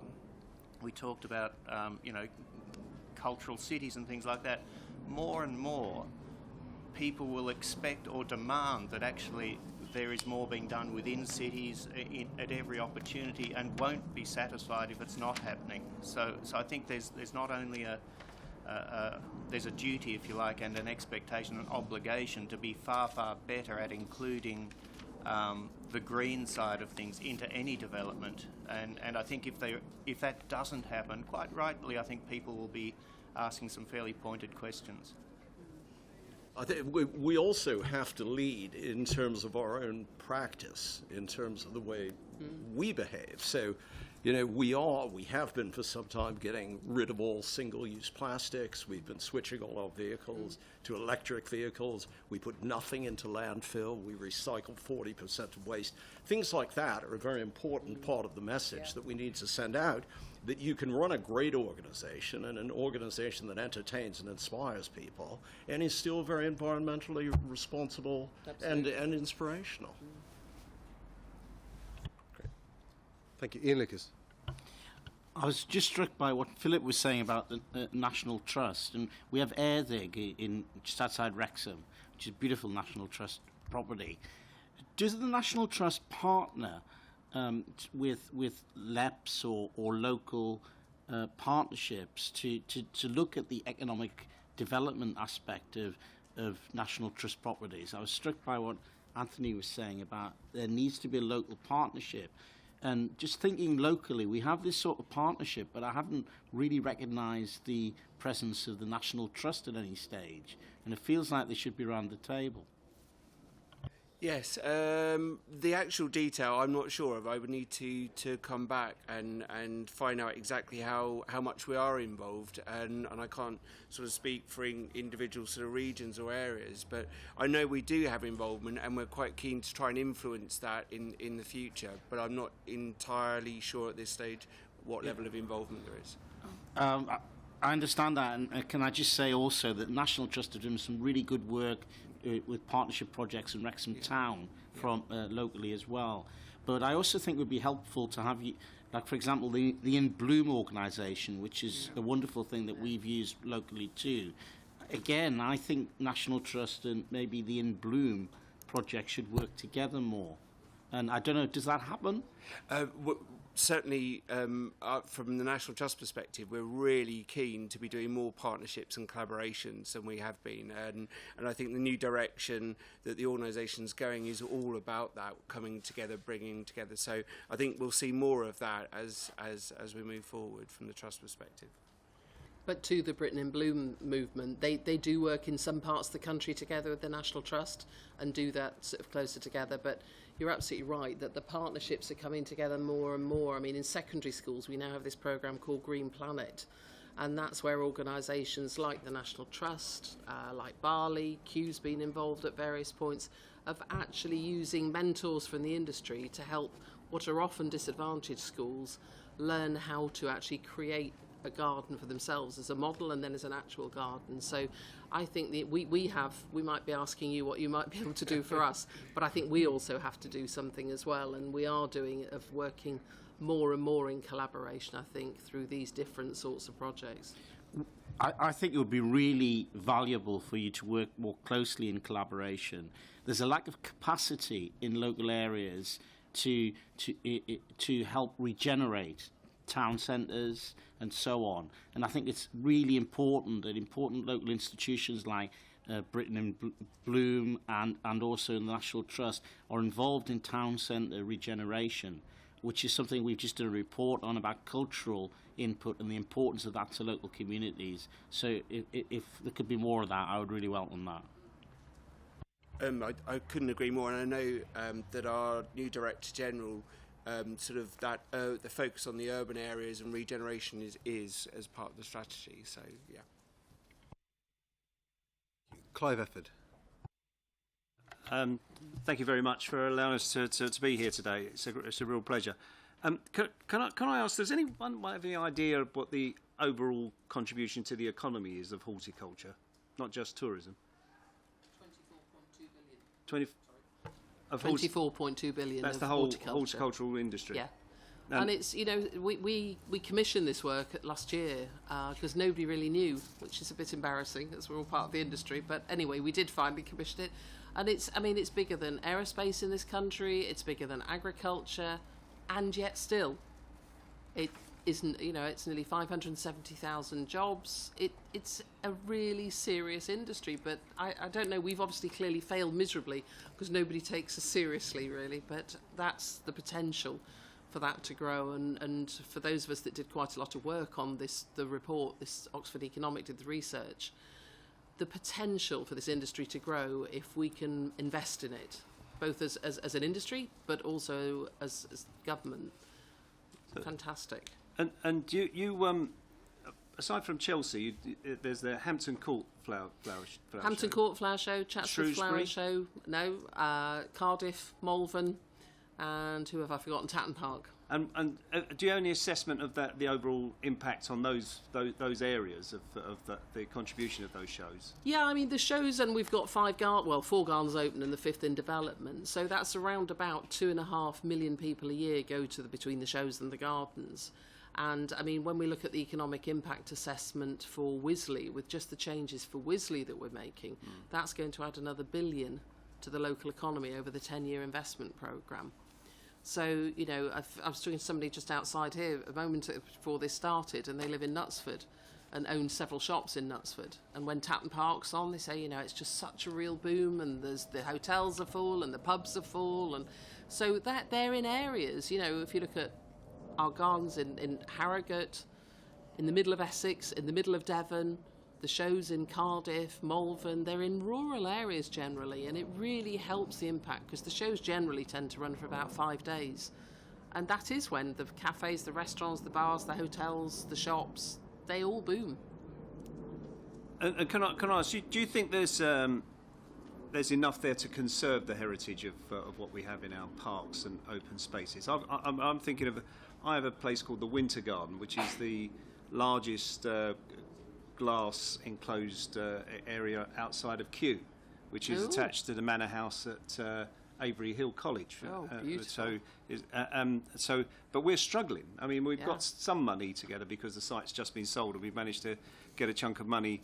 we talked about, you know, cultural cities and things like that, more and more people will expect or demand that actually there is more being done within cities at every opportunity, and won't be satisfied if it's not happening. So I think there's not only there's a duty, if you like, and an expectation, an obligation to be far, far better at including the green side of things into any development. And I think if that doesn't happen, quite rightly, I think people will be asking some fairly pointed questions. I think we also have to lead in terms of our own practice, in terms of the way we behave. So, you know, we have been for some time getting rid of all single-use plastics. We've been switching all our vehicles to electric vehicles. We put nothing into landfill. We recycle 40% of waste. Things like that are a very important part of the message that we need to send out, that you can run a great organization, and an organization that entertains and inspires people and is still very environmentally responsible and inspirational. Great. Thank you. Ian Lucas. I was just struck by what Philip was saying about the National Trust, and we have Airdig in just outside Wrexham, which is a beautiful National Trust property. Does the National Trust partner with LEPs or local partnerships to look at the economic development aspect of National Trust properties? I was struck by what Anthony was saying about there needs to be a local partnership. And just thinking locally, we have this sort of partnership, but I haven't really recognised the presence of the National Trust at any stage. And it feels like they should be around the table. Yes, the actual detail I'm not sure of. I would need to come back and find out exactly how much we are involved, and I can't sort of speak for individual sort of regions or areas, but I know we do have involvement, and we're quite keen to try and influence that in the future, but I'm not entirely sure at this stage what level of involvement there is. I understand that, and can I just say also that National Trust have done some really good work with partnership projects in Wrexham Town from locally as well. But I also think it would be helpful to have, like for example, the In Bloom organisation, which is a wonderful thing that we've used locally too. Again, I think National Trust and maybe the In Bloom project should work together more. And I don't know, does that happen? Certainly, from the National Trust perspective, we're really keen to be doing more partnerships and collaborations than we have been, and I think the new direction that the organisation's going is all about that, coming together, bringing together. So I think we'll see more of that as we move forward from the Trust perspective. But to the Britain in Bloom movement, they do work in some parts of the country together with the National Trust and do that sort of closer together. But you're absolutely right that the partnerships are coming together more and more. I mean, in secondary schools, we now have this programme called Green Planet, and that's where organisations like the National Trust, like Barley, Q's been involved at various points, of actually using mentors from the industry to help what are often disadvantaged schools learn how to actually create a garden for themselves as a model and then as an actual garden. So I think that we might be asking you what you might be able to do for us, but I think we also have to do something as well, and we are doing it, of working more and more in collaboration, I think, through these different sorts of projects. I think it would be really valuable for you to work more closely in collaboration. There's a lack of capacity in local areas to help regenerate town centres and so on. And I think it's really important that important local institutions like Britain in Bloom and also the National Trust are involved in town centre regeneration, which is something we've just done a report on about cultural input and the importance of that to local communities. So if there could be more of that, I would really welcome that. I couldn't agree more, and I know that our new Director General the focus on the urban areas and regeneration is as part of the strategy. So yeah. Clive Efford. Thank you very much for allowing us to be here today. It's a real pleasure. Can I ask, does anyone have any idea of what the overall contribution to the economy is of horticulture, not just tourism? 24.2 billion. That's of the whole horticultural industry. Yeah. And it's, we commissioned this work last year because nobody really knew, which is a bit embarrassing as we're all part of the industry. But anyway, we did finally commission it. And it's bigger than aerospace in this country, it's bigger than agriculture, and yet still, it isn't, it's nearly 570,000 jobs. It's a really serious industry, but I don't know, we've obviously clearly failed miserably because nobody takes us seriously, really, but that's the potential for that to grow, and for those of us that did quite a lot of work on the report, this Oxford Economic did the research, the potential for this industry to grow if we can invest in it, both as an industry, but also as government. Fantastic. And you aside from Chelsea, there's the Hampton Court flower Hampton show. Court Flower Show, Chatsworth Flower Show, Cardiff, Malvern, and who have I forgotten? Tatton Park. And do you have any assessment of the overall impact on those areas of the contribution of those shows? Yeah, I mean the shows, and we've got 4 gardens open and the 5th in development. So that's around about 2.5 million people a year go to between the shows and the gardens. And I mean, when we look at the economic impact assessment for Wisley, with just the changes for Wisley that we're making, that's going to add another $1 billion to the local economy over the 10-year investment programme. So, I was talking to somebody just outside here a moment before this started, and they live in Knutsford and own several shops in Knutsford. And when Tatton Park's on, they say, it's just such a real boom, and the hotels are full and the pubs are full. And so that they're in areas, if you look at our gardens in Harrogate, in the middle of Essex, in the middle of Devon, the shows in Cardiff, Malvern, they're in rural areas generally, and it really helps the impact because the shows generally tend to run for about 5 days. And that is when the cafes, the restaurants, the bars, the hotels, the shops, they all boom. And can I ask you, do you think there's enough there to conserve the heritage of what we have in our parks and open spaces? I'm thinking I have a place called the Winter Garden, which is the largest glass enclosed area outside of Kew, which is attached to the Manor House at Avery Hill College. Beautiful. But we're struggling. I mean, we've got some money together because the site's just been sold, and we've managed to get a chunk of money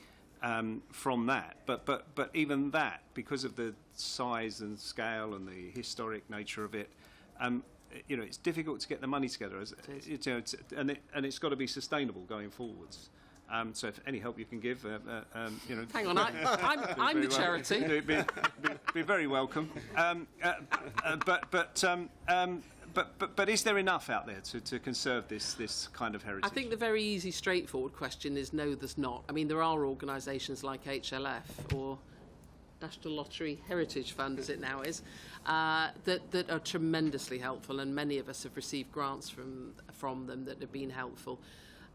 from that. But even that, because of the size and scale and the historic nature of it, it's difficult to get the money together. And it's got to be sustainable going forwards. So if any help you can give, Hang on, I'm the charity. Be very welcome. But is there enough out there to conserve this kind of heritage? I think the very easy, straightforward question is no, there's not. I mean, there are organisations like HLF or National Lottery Heritage Fund, as it now is, that are tremendously helpful, and many of us have received grants from them that have been helpful.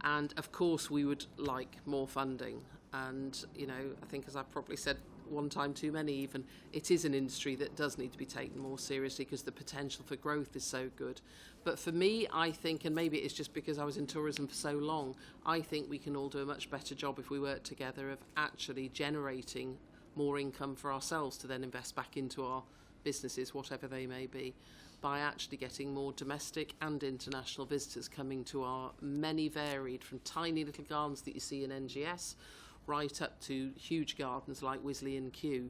And of course, we would like more funding. And I think, as I've probably said one time too many, even, it is an industry that does need to be taken more seriously because the potential for growth is so good. But for me, I think, and maybe it's just because I was in tourism for so long, I think we can all do a much better job if we work together of actually generating more income for ourselves to then invest back into our businesses, whatever they may be, by actually getting more domestic and international visitors coming to our many varied, from tiny little gardens that you see in NGS right up to huge gardens like Wisley and Kew.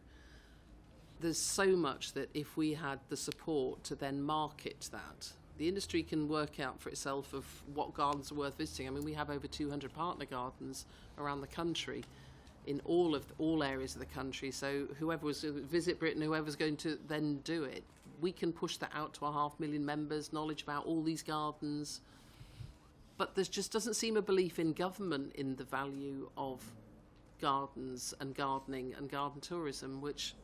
There's so much that if we had the support to then market that, the industry can work out for itself of what gardens are worth visiting. I mean, we have over 200 partner gardens around the country, in all areas of the country. So whoever was to visit Britain, whoever's going to then do it, we can push that out to our 500,000 members, knowledge about all these gardens. But there just doesn't seem a belief in government in the value of gardens and gardening and garden tourism, which...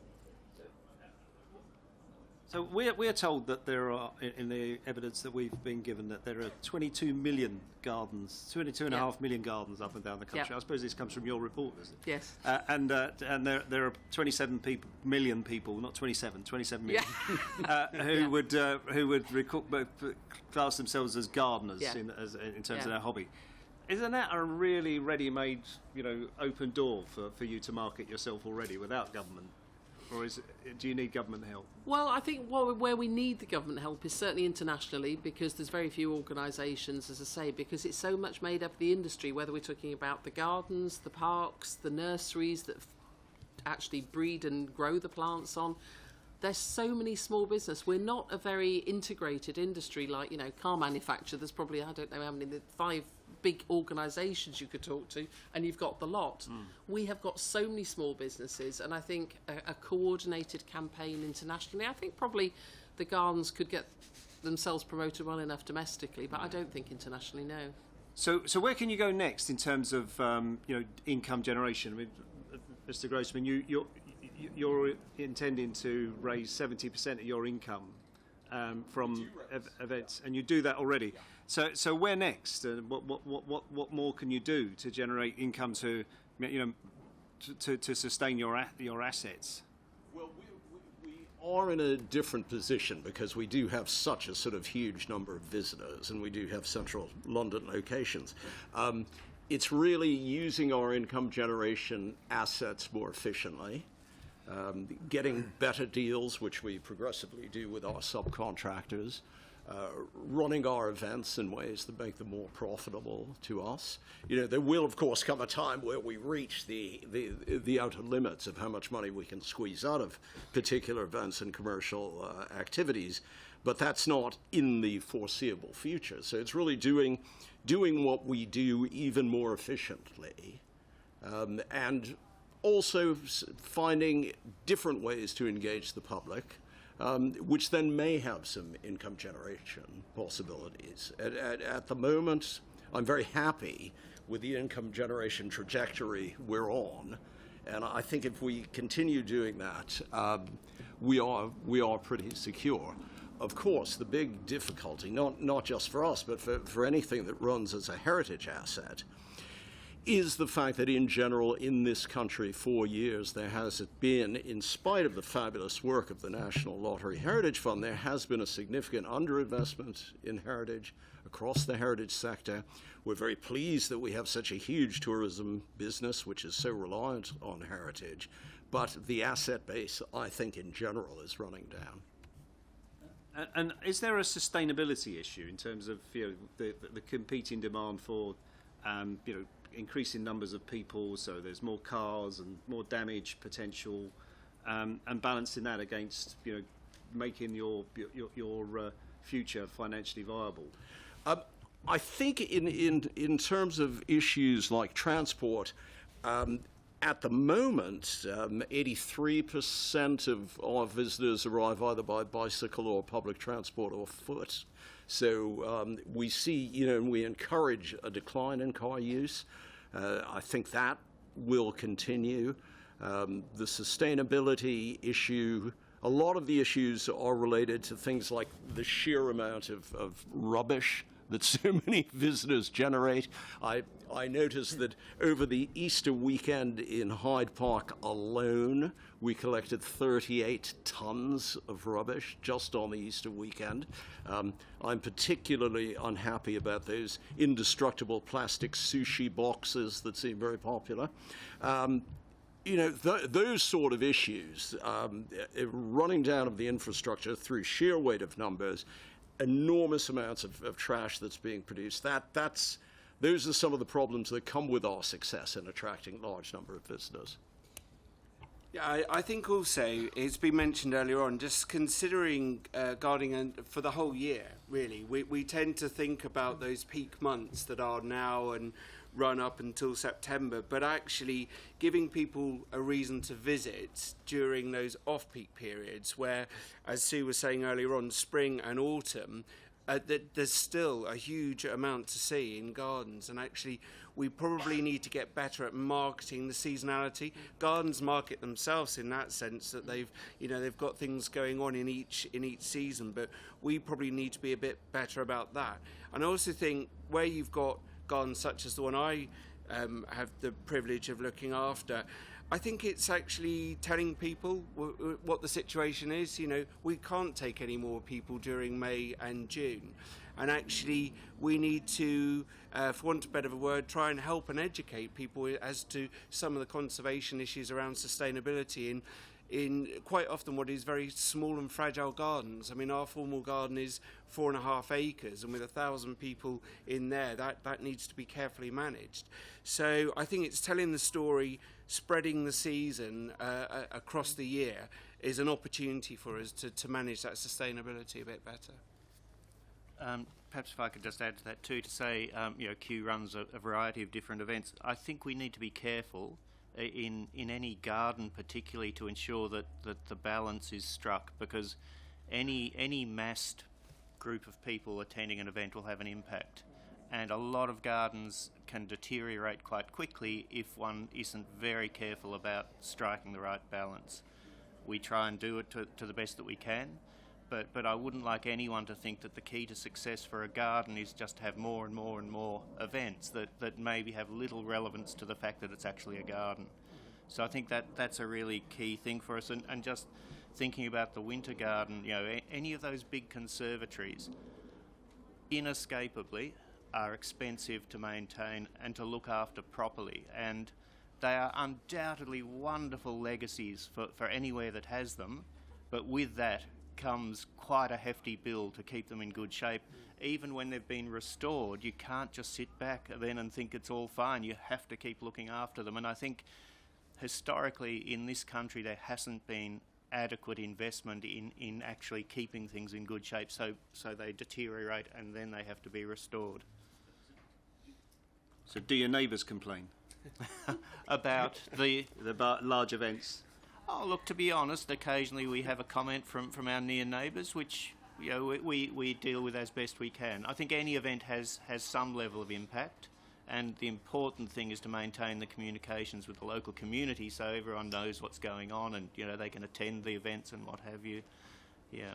So we're told that there are, in the evidence that we've been given, that there are 22 million gardens, 22.5 million gardens up and down the country. I suppose this comes from your report, doesn't it? Yes. And there are 27 million people, not 27 million, who would class themselves as gardeners in terms of their hobby. Isn't that a really ready-made, open door for you to market yourself already without government? Or do you need government help? Well, I think where we need the government help is certainly internationally, because there's very few organisations, as I say, because it's so much made up of the industry, whether we're talking about the gardens, the parks, the nurseries that actually breed and grow the plants on. There's so many small business. We're not a very integrated industry like, car manufacturer. There's probably, I don't know how many, 5 big organisations you could talk to, and you've got the lot. We have got so many small businesses, and I think a coordinated campaign internationally, I think probably the gardens could get themselves promoted well enough domestically, but I don't think internationally, no. So where can you go next in terms of income generation? I mean, Mr. Grossman, you're intending to raise 70% of your income from events, and you do that already. So where next? What more can you do to generate income to sustain your assets? Well, we are in a different position because we do have such a sort of huge number of visitors, and we do have central London locations. It's really using our income generation assets more efficiently, getting better deals, which we progressively do with our subcontractors, running our events in ways that make them more profitable to us. There will, of course, come a time where we reach the outer limits of how much money we can squeeze out of particular events and commercial activities, but that's not in the foreseeable future. So it's really doing what we do even more efficiently, and also finding different ways to engage the public, which then may have some income generation possibilities. At the moment, I'm very happy with the income generation trajectory we're on, and I think if we continue doing that, we are pretty secure. Of course, the big difficulty, not just for us, but for anything that runs as a heritage asset, is the fact that in general in this country for years there has been, in spite of the fabulous work of the National Lottery Heritage Fund, there has been a significant underinvestment in heritage across the heritage sector. We're very pleased that we have such a huge tourism business which is so reliant on heritage, but the asset base, I think, in general is running down. And is there a sustainability issue in terms of the competing demand for increasing numbers of people, so there's more cars and more damage potential, and balancing that against making your future financially viable? I think in terms of issues like transport, At the moment, 83% of our visitors arrive either by bicycle or public transport or foot. So we see, we encourage a decline in car use. I think that will continue. The sustainability issue, a lot of the issues are related to things like the sheer amount of rubbish that so many visitors generate. I noticed that over the Easter weekend in Hyde Park alone, we collected 38 tons of rubbish just on the Easter weekend. I'm particularly unhappy about those indestructible plastic sushi boxes that seem very popular. Those sort of issues, running down of the infrastructure through sheer weight of numbers, enormous amounts of trash that's being produced. Those are some of the problems that come with our success in attracting a large number of visitors. Yeah, I think also, it's been mentioned earlier on, just considering gardening for the whole year, really. We tend to think about those peak months that are now and run up until September, but actually giving people a reason to visit during those off-peak periods where, as Sue was saying earlier on, spring and autumn, there's still a huge amount to see in gardens, and actually we probably need to get better at marketing the seasonality. Gardens market themselves in that sense that they've got things going on in each season, but we probably need to be a bit better about that. And I also think where you've got gardens such as the one I have the privilege of looking after, I think it's actually telling people what the situation is. We can't take any more people during May and June. And actually, we need to, for want of a better word, try and help and educate people as to some of the conservation issues around sustainability in quite often what is very small and fragile gardens. I mean, our formal garden is 4.5 acres, and with 1,000 people in there, that needs to be carefully managed. So I think it's telling the story, spreading the season across the year is an opportunity for us to manage that sustainability a bit better. Perhaps if I could just add to that too, to say, Kew runs a variety of different events. I think we need to be careful in any garden, particularly to ensure that the balance is struck, because any massed group of people attending an event will have an impact, and a lot of gardens can deteriorate quite quickly if one isn't very careful about striking the right balance. We try and do it to the best that we can, but I wouldn't like anyone to think that the key to success for a garden is just to have more and more and more events that maybe have little relevance to the fact that it's actually a garden. So I think that's a really key thing for us. And just thinking about the winter garden, any of those big conservatories, inescapably are expensive to maintain and to look after properly. And they are undoubtedly wonderful legacies for anywhere that has them, but with that comes quite a hefty bill to keep them in good shape. Even when they've been restored, you can't just sit back then and think it's all fine. You have to keep looking after them. And I think historically in this country there hasn't been adequate investment in actually keeping things in good shape, so they deteriorate and then they have to be restored. So do your neighbours complain About the large events? Oh, look, to be honest, occasionally we have a comment from our near neighbours, which we deal with as best we can. I think any event has some level of impact, and the important thing is to maintain the communications with the local community so everyone knows what's going on and they can attend the events and what have you. Yeah.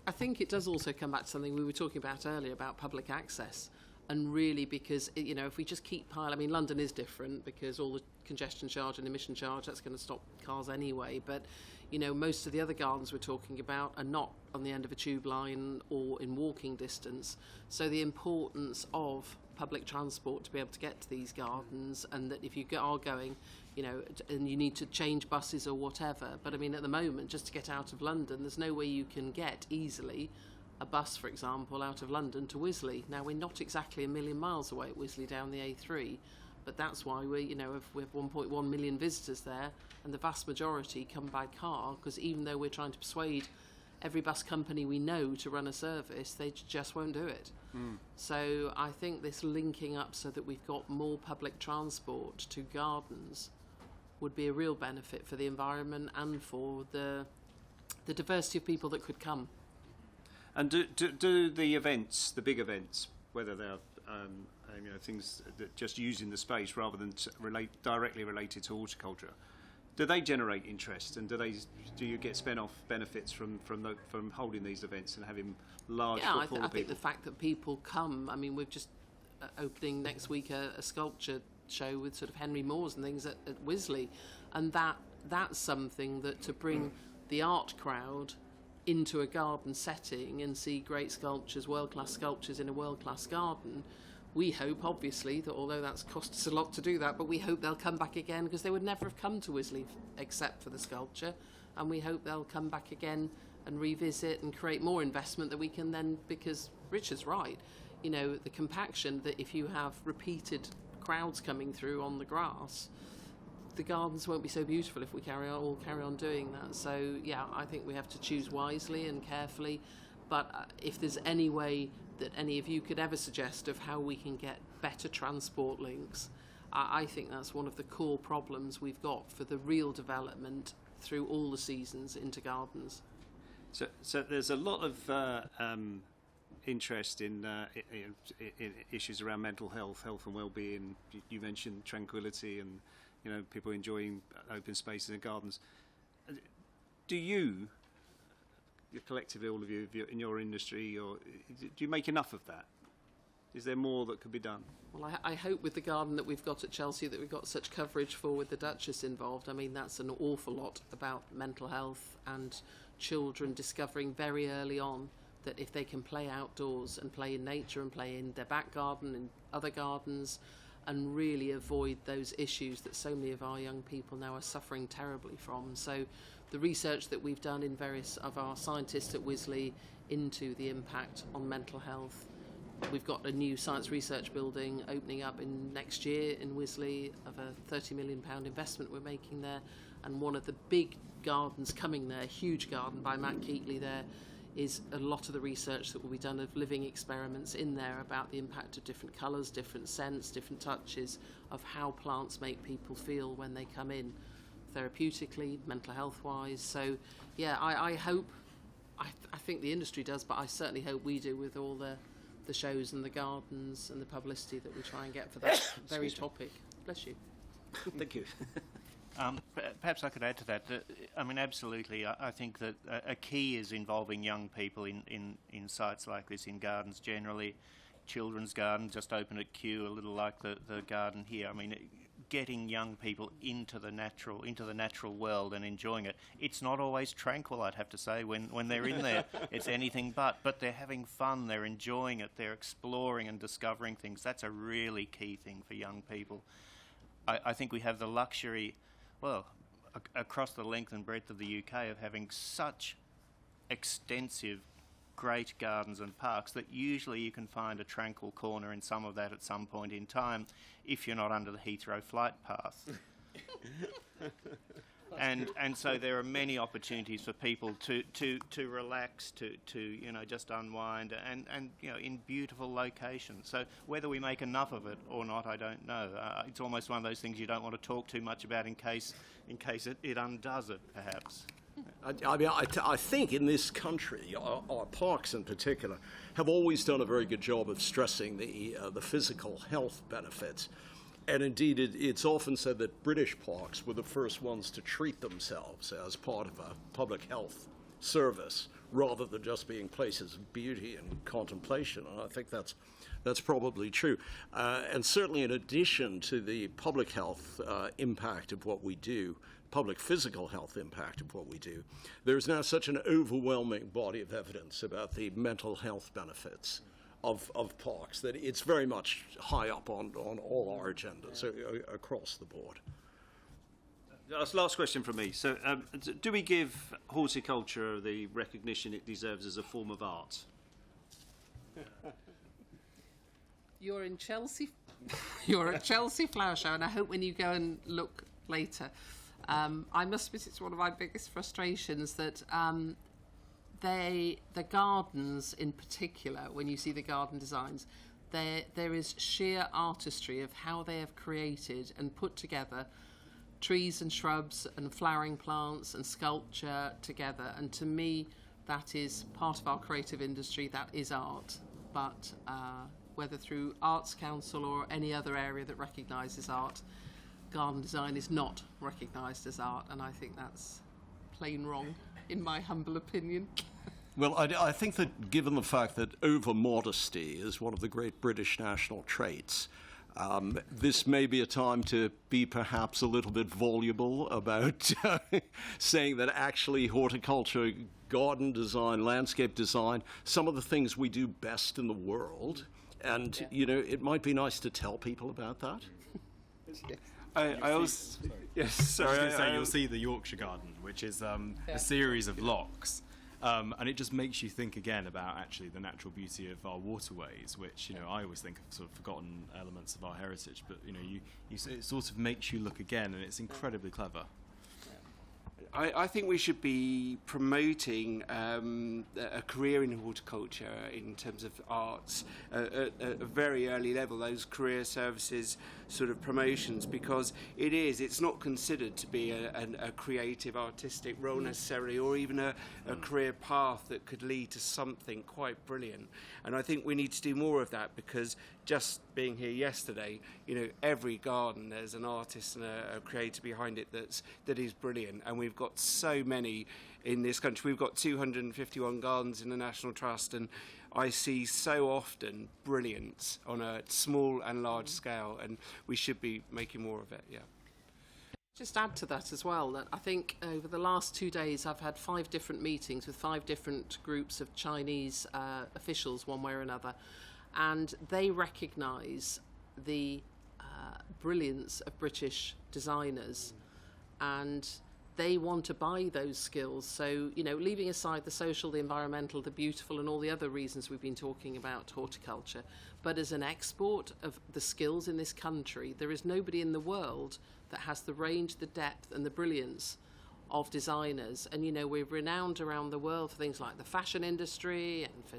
I think it does also come back to something we were talking about earlier about public access. And really, because, if we just keep piling... London is different because all the congestion charge and emission charge, that's going to stop cars anyway. But, most of the other gardens we're talking about are not on the end of a tube line or in walking distance. So the importance of public transport to be able to get to these gardens, and that if you are going, and you need to change buses or whatever. But, at the moment, just to get out of London, there's no way you can get easily a bus, for example, out of London to Wisley. Now, we're not exactly a million miles away at Wisley down the A3, but that's why we have 1.1 million visitors there, and the vast majority come by car, because even though we're trying to persuade every bus company we know to run a service, they just won't do it. So I think this linking up so that we've got more public transport to gardens would be a real benefit for the environment and for the diversity of people that could come. And do the events, the big events, whether they're things that just using the space rather than directly related to horticulture, do they generate interest, and do you get spin-off benefits from holding these events and having large footfall of people? I think the fact that people come. I mean, we've just opening next week a sculpture show with sort of Henry Moores and things at Wisley, and that's something that to bring the art crowd into a garden setting and see great sculptures, world-class sculptures in a world-class garden. We hope, obviously, that although that's cost us a lot to do that, but we hope they'll come back again, because they would never have come to Wisley except for the sculpture, and we hope they'll come back again and revisit and create more investment that we can then, because Richard's right, you know, the compaction, that if you have repeated crowds coming through on the grass, the gardens won't be so beautiful if we carry on doing that. So yeah, I think we have to choose wisely and carefully, but if there's any way that any of you could ever suggest of how we can get better transport links, I think that's one of the core problems we've got for the real development through all the seasons into gardens. So there's a lot of interest in issues around mental health and well-being. You mentioned tranquility and people enjoying open spaces and gardens. Do you, collectively, all of you in your industry, or do you make enough of that? Is there more that could be done? Well, I hope with the garden that we've got at Chelsea that we've got such coverage for with the Duchess involved. I mean, that's an awful lot about mental health and children discovering very early on that if they can play outdoors and play in nature and play in their back garden and other gardens and really avoid those issues that so many of our young people now are suffering terribly from. So the research that we've done in various of our scientists at Wisley into the impact on mental health. We've got a new science research building opening up in next year in Wisley of a £30 million investment we're making there, and one of the big gardens coming there, huge garden by Matt Keatley there, is a lot of the research that will be done of living experiments in there about the impact of different colours, different scents, different touches of how plants make people feel when they come in, therapeutically, mental health wise. So yeah, I hope, I think the industry does, but I certainly hope we do with all the shows and the gardens and the publicity that we try and get for that very topic. Bless you. Thank you. Perhaps I could add to that. I mean, absolutely. I think that a key is involving young people in sites like this, in gardens generally. Children's garden just opened at Kew, a little like the garden here. I mean, getting young people into the natural world and enjoying it. It's not always tranquil, I'd have to say, when they're in there. It's anything but they're having fun, they're enjoying it, they're exploring and discovering things. That's a really key thing for young people. I think we have the luxury, well, across the length and breadth of the UK, of having such extensive, great gardens and parks that usually you can find a tranquil corner in some of that at some point in time if you're not under the Heathrow flight path. And so there are many opportunities for people to relax, to just unwind, and in beautiful locations. So whether we make enough of it or not, I don't know. It's almost one of those things you don't want to talk too much about in case it undoes it, perhaps. I think in this country, our parks in particular, have always done a very good job of stressing the physical health benefits. And indeed, it's often said that British parks were the first ones to treat themselves as part of a public health service, rather than just being places of beauty and contemplation. And I think that's probably true. And certainly in addition to the public health impact of what we do, public physical health impact of what we do, there's now such an overwhelming body of evidence about the mental health benefits of parks that it's very much high up on all our agendas across the board. Last question from me. So, do we give horticulture the recognition it deserves as a form of art? You're in Chelsea. You're at Chelsea Flower Show, and I hope when you go and look later, I must admit it's one of my biggest frustrations that the gardens in particular, when you see the garden designs, there is sheer artistry of how they have created and put together trees and shrubs and flowering plants and sculpture together. And to me, that is part of our creative industry. That is art. But whether through Arts Council or any other area that recognises art, garden design is not recognised as art, and I think that's plain wrong, in my humble opinion. Well, I think that given the fact that over-modesty is one of the great British national traits, this may be a time to be perhaps a little bit voluble about saying that actually horticulture, garden design, landscape design, some of the things we do best in the world. And, you know, it might be nice to tell people about that. I also... Yes, sorry. I was going to say, you'll see the Yorkshire Garden, which is a series of locks. And it just makes you think again about actually the natural beauty of our waterways, which, you know, I always think of sort of forgotten elements of our heritage, but, you know, it sort of makes you look again, and it's incredibly clever. I think we should be promoting a career in horticulture in terms of arts at a very early level, those career services sort of promotions, because it's not considered to be a creative artistic role necessarily, or even a career path that could lead to something quite brilliant. And I think we need to do more of that, because just being here yesterday, you know, every garden there's an artist and a creator behind it that is brilliant, and we've got so many in this country. We've got 251 gardens in the National Trust, and I see so often brilliance on a small and large scale, and we should be making more of it. Yeah. Just add to that as well, that I think over the last 2 days I've had 5 different meetings with 5 different groups of Chinese officials, one way or another, and they recognise the brilliance of British designers, and they want to buy those skills. So, you know, leaving aside the social, the environmental, the beautiful, and all the other reasons we've been talking about horticulture, but as an export of the skills in this country, there is nobody in the world that has the range, the depth, and the brilliance of designers. And, you know, we're renowned around the world for things like the fashion industry and for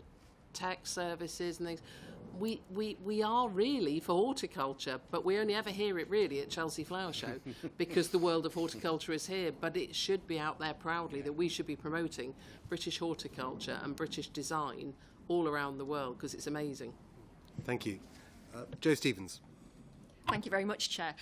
tech services and things. We are really for horticulture, but we only ever hear it really at Chelsea Flower Show because the world of horticulture is here. But it should be out there proudly that we should be promoting British horticulture and British design all around the world, because it's amazing. Thank you. Jo Stevens. Thank you very much, Chair.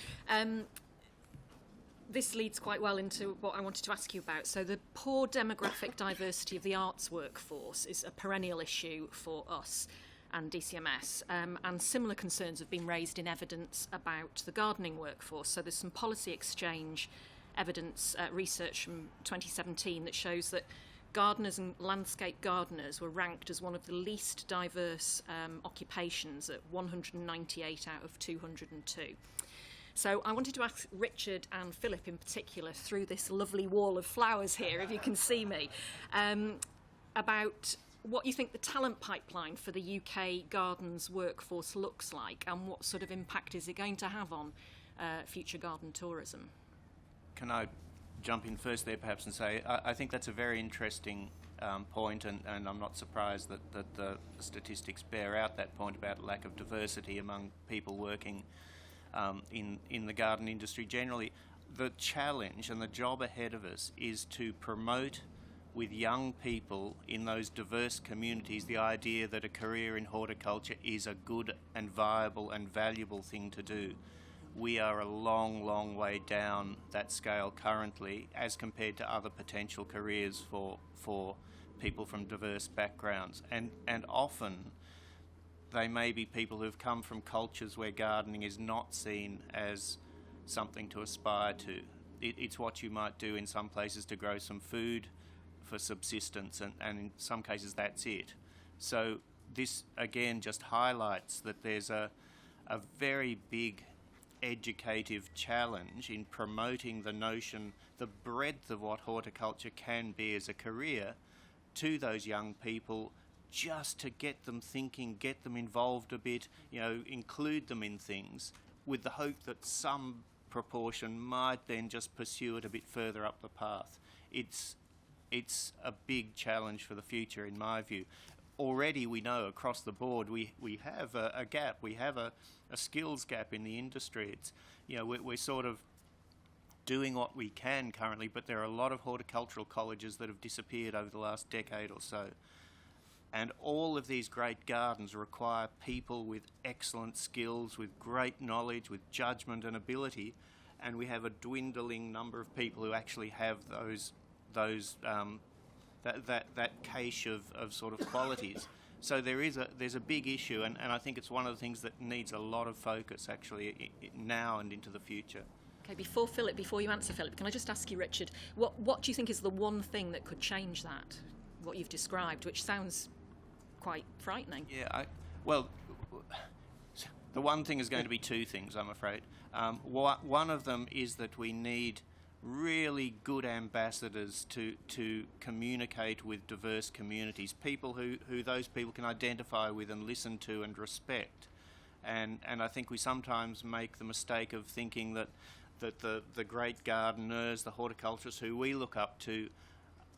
This leads quite well into what I wanted to ask you about. So the poor demographic diversity of the arts workforce is a perennial issue for us and DCMS, and similar concerns have been raised in evidence about the gardening workforce. So there's some policy exchange evidence research from 2017 that shows that gardeners and landscape gardeners were ranked as one of the least diverse occupations at 198 out of 202. So I wanted to ask Richard and Philip in particular, through this lovely wall of flowers here, if you can see me, about what you think the talent pipeline for the UK gardens workforce looks like, and what sort of impact is it going to have on future garden tourism? Can I jump in first there perhaps and say I think that's a very interesting point, and I'm not surprised that the statistics bear out that point about lack of diversity among people working in the garden industry generally. The challenge and the job ahead of us is to promote with young people in those diverse communities the idea that a career in horticulture is a good and viable and valuable thing to do. We are a long, long way down that scale currently as compared to other potential careers for people from diverse backgrounds. And often they may be people who've come from cultures where gardening is not seen as something to aspire to. It's what you might do in some places to grow some food for subsistence, and in some cases that's it. So this again just highlights that there's a very big educative challenge in promoting the notion, the breadth of what horticulture can be as a career to those young people, just to get them thinking, get them involved a bit, you know, include them in things with the hope that some proportion might then just pursue it a bit further up the path. It's it's a big challenge for the future, in my view. Already we know across the board we have a gap. We have a skills gap in the industry. It's, you know, we're sort of doing what we can currently, but there are a lot of horticultural colleges that have disappeared over the last decade or so. And all of these great gardens require people with excellent skills, with great knowledge, with judgment and ability, and we have a dwindling number of people who actually have that cache of sort of qualities. So there's a big issue, and I think it's one of the things that needs a lot of focus actually now and into the future. Okay, before you answer, Philip, can I just ask you, Richard, what do you think is the one thing that could change that, what you've described, which sounds quite frightening? Yeah, well, the one thing is going to be two things, I'm afraid. One of them is that we need really good ambassadors to communicate with diverse communities, people who those people can identify with and listen to and respect. And I think we sometimes make the mistake of thinking that the great gardeners, the horticulturists who we look up to,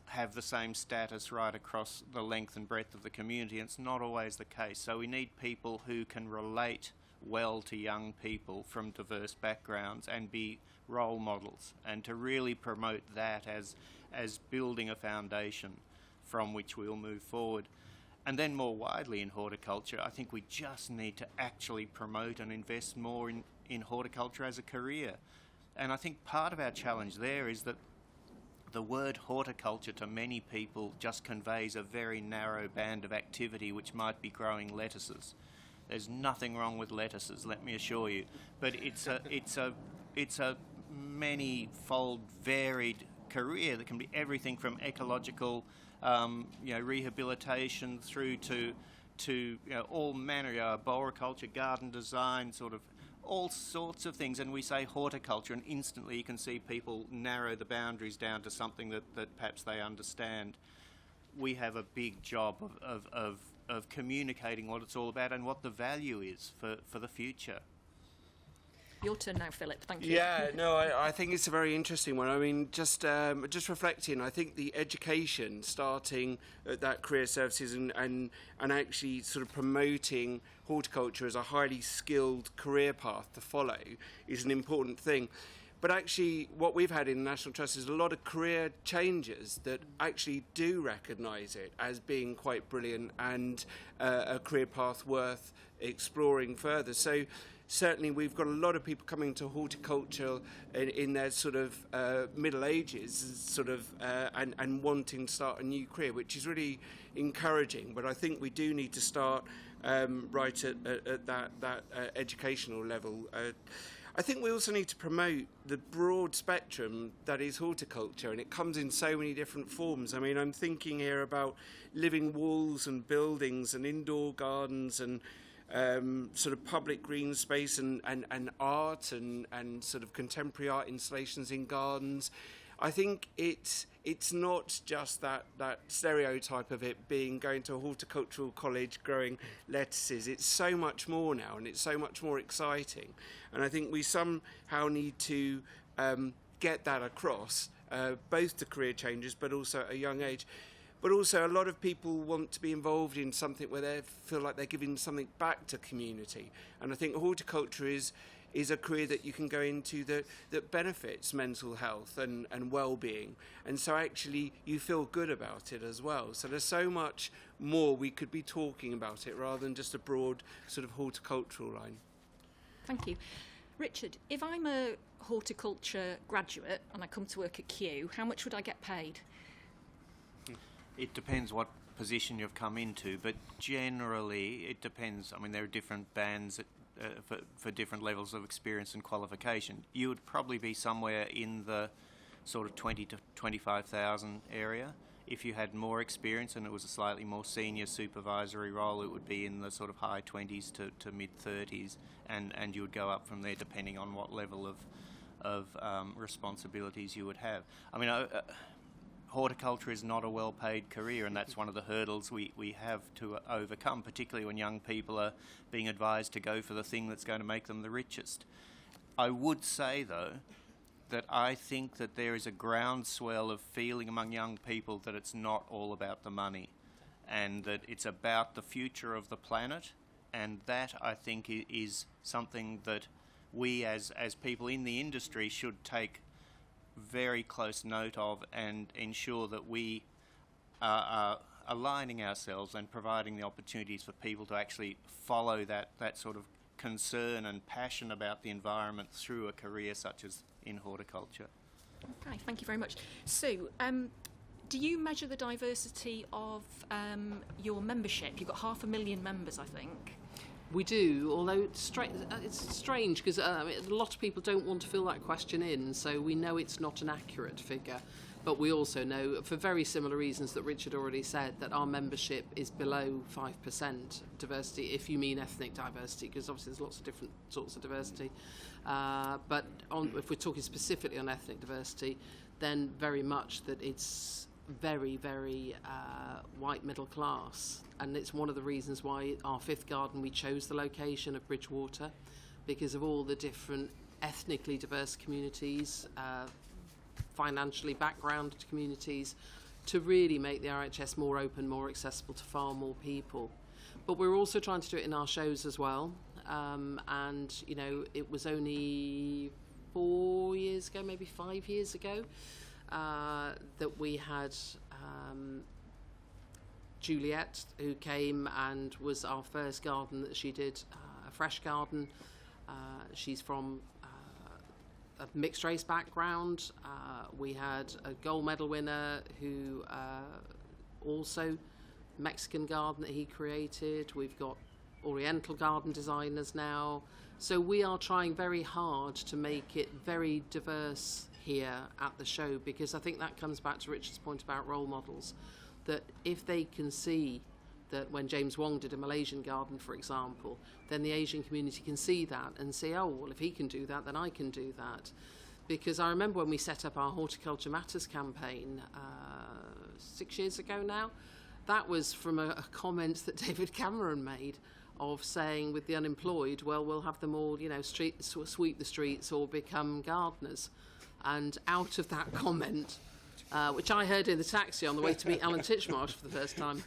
have the same status right across the length and breadth of the community. And it's not always the case. So we need people who can relate well to young people from diverse backgrounds and be role models, and to really promote that as building a foundation from which we'll move forward. And then more widely in horticulture, I think we just need to actually promote and invest more in horticulture as a career. And I think part of our challenge there is that the word horticulture to many people just conveys a very narrow band of activity which might be growing lettuces. There's nothing wrong with lettuces, let me assure you, but it's a many-fold varied career that can be everything from ecological rehabilitation through to all manner, arboriculture, garden design, sort of all sorts of things. And we say horticulture, and instantly you can see people narrow the boundaries down to something that perhaps they understand. We have a big job of communicating what it's all about and what the value is for the future. Your turn now, Philip. Thank you. Yeah, no, I think it's a very interesting one. I mean, just reflecting, I think the education starting at that career services and actually sort of promoting horticulture as a highly skilled career path to follow is an important thing. But actually, what we've had in the National Trust is a lot of career changes that actually do recognise it as being quite brilliant and a career path worth exploring further. So certainly we've got a lot of people coming to horticulture in their sort of middle ages sort of and wanting to start a new career, which is really encouraging. But I think we do need to start right at that educational level. I think we also need to promote the broad spectrum that is horticulture, and it comes in so many different forms. I mean, I'm thinking here about living walls and buildings and indoor gardens and sort of public green space and art and sort of contemporary art installations in gardens. I think it's not just that stereotype of it being going to a horticultural college growing lettuces. It's so much more now, and it's so much more exciting. And I think we somehow need to get that across, both to career changes, but also at a young age. But also a lot of people want to be involved in something where they feel like they're giving something back to community. And I think horticulture is a career that you can go into that benefits mental health and well-being. And so actually you feel good about it as well. So there's so much more we could be talking about it rather than just a broad sort of horticultural line. Thank you. Richard, if I'm a horticulture graduate and I come to work at Kew, how much would I get paid? It depends what position you've come into, but generally it depends. I mean, there are different bands for different levels of experience and qualification. You would probably be somewhere in the sort of 20 to 25,000 area. If you had more experience and it was a slightly more senior supervisory role, it would be in the sort of high 20s to mid 30s, and you would go up from there depending on what level of responsibilities you would have. I mean, horticulture is not a well-paid career, and that's one of the hurdles we have to overcome, particularly when young people are being advised to go for the thing that's going to make them the richest. I would say, though, that I think that there is a groundswell of feeling among young people that it's not all about the money, and that it's about the future of the planet, and that I think is something that we as people in the industry should take very close note of and ensure that we are aligning ourselves and providing the opportunities for people to actually follow that sort of concern and passion about the environment through a career such as in horticulture. Okay, thank you very much. Sue, do you measure the diversity of your membership? You've got 500,000 members, I think. We do, although it's strange because a lot of people don't want to fill that question in, so we know it's not an accurate figure. But we also know, for very similar reasons that Richard already said, that our membership is below 5% diversity, if you mean ethnic diversity, because obviously there's lots of different sorts of diversity. But if we're talking specifically on ethnic diversity, then very much that it's very, very white middle class. And it's one of the reasons why our fifth garden, we chose the location of Bridgewater, because of all the different ethnically diverse communities, financially backgrounded communities, to really make the RHS more open, more accessible to far more people. But we're also trying to do it in our shows as well. And, you know, it was only 4 years ago, maybe 5 years ago, that we had Juliet, who came and was our first garden that she did, a fresh garden. She's from a mixed race background. We had a gold medal winner who also Mexican garden that he created. We've got Oriental garden designers now. So we are trying very hard to make it very diverse here at the show, because I think that comes back to Richard's point about role models, that if they can see that when James Wong did a Malaysian garden, for example, then the Asian community can see that and say, oh, well, if he can do that, then I can do that. Because I remember when we set up our Horticulture Matters campaign 6 years ago now, that was from a comment that David Cameron made of saying with the unemployed, well, we'll have them all, you know, sweep the streets or become gardeners. And out of that comment, which I heard in the taxi on the way to meet Alan Titchmarsh for the first time,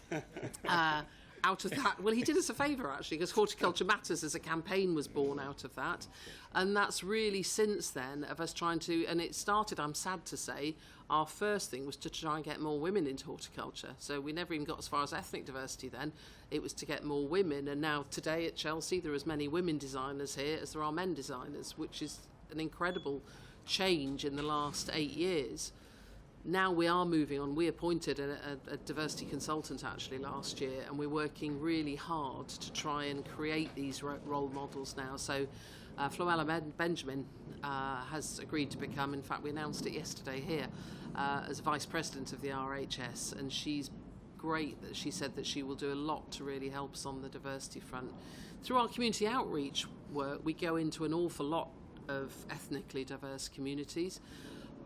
out of that, well, he did us a favour, actually, because Horticulture Matters as a campaign was born out of that. And that's really since then of us trying to, and it started, I'm sad to say, our first thing was to try and get more women into horticulture. So we never even got as far as ethnic diversity then. It was to get more women. And now today at Chelsea, there are as many women designers here as there are men designers, which is an incredible change in the last 8 years. Now we are moving on. We appointed a diversity consultant actually last year, and we're working really hard to try and create these role models now. So Floella Benjamin has agreed to become, in fact we announced it yesterday here, as Vice President of the RHS, and she's great that she said that she will do a lot to really help us on the diversity front. Through our community outreach work, we go into an awful lot of ethnically diverse communities.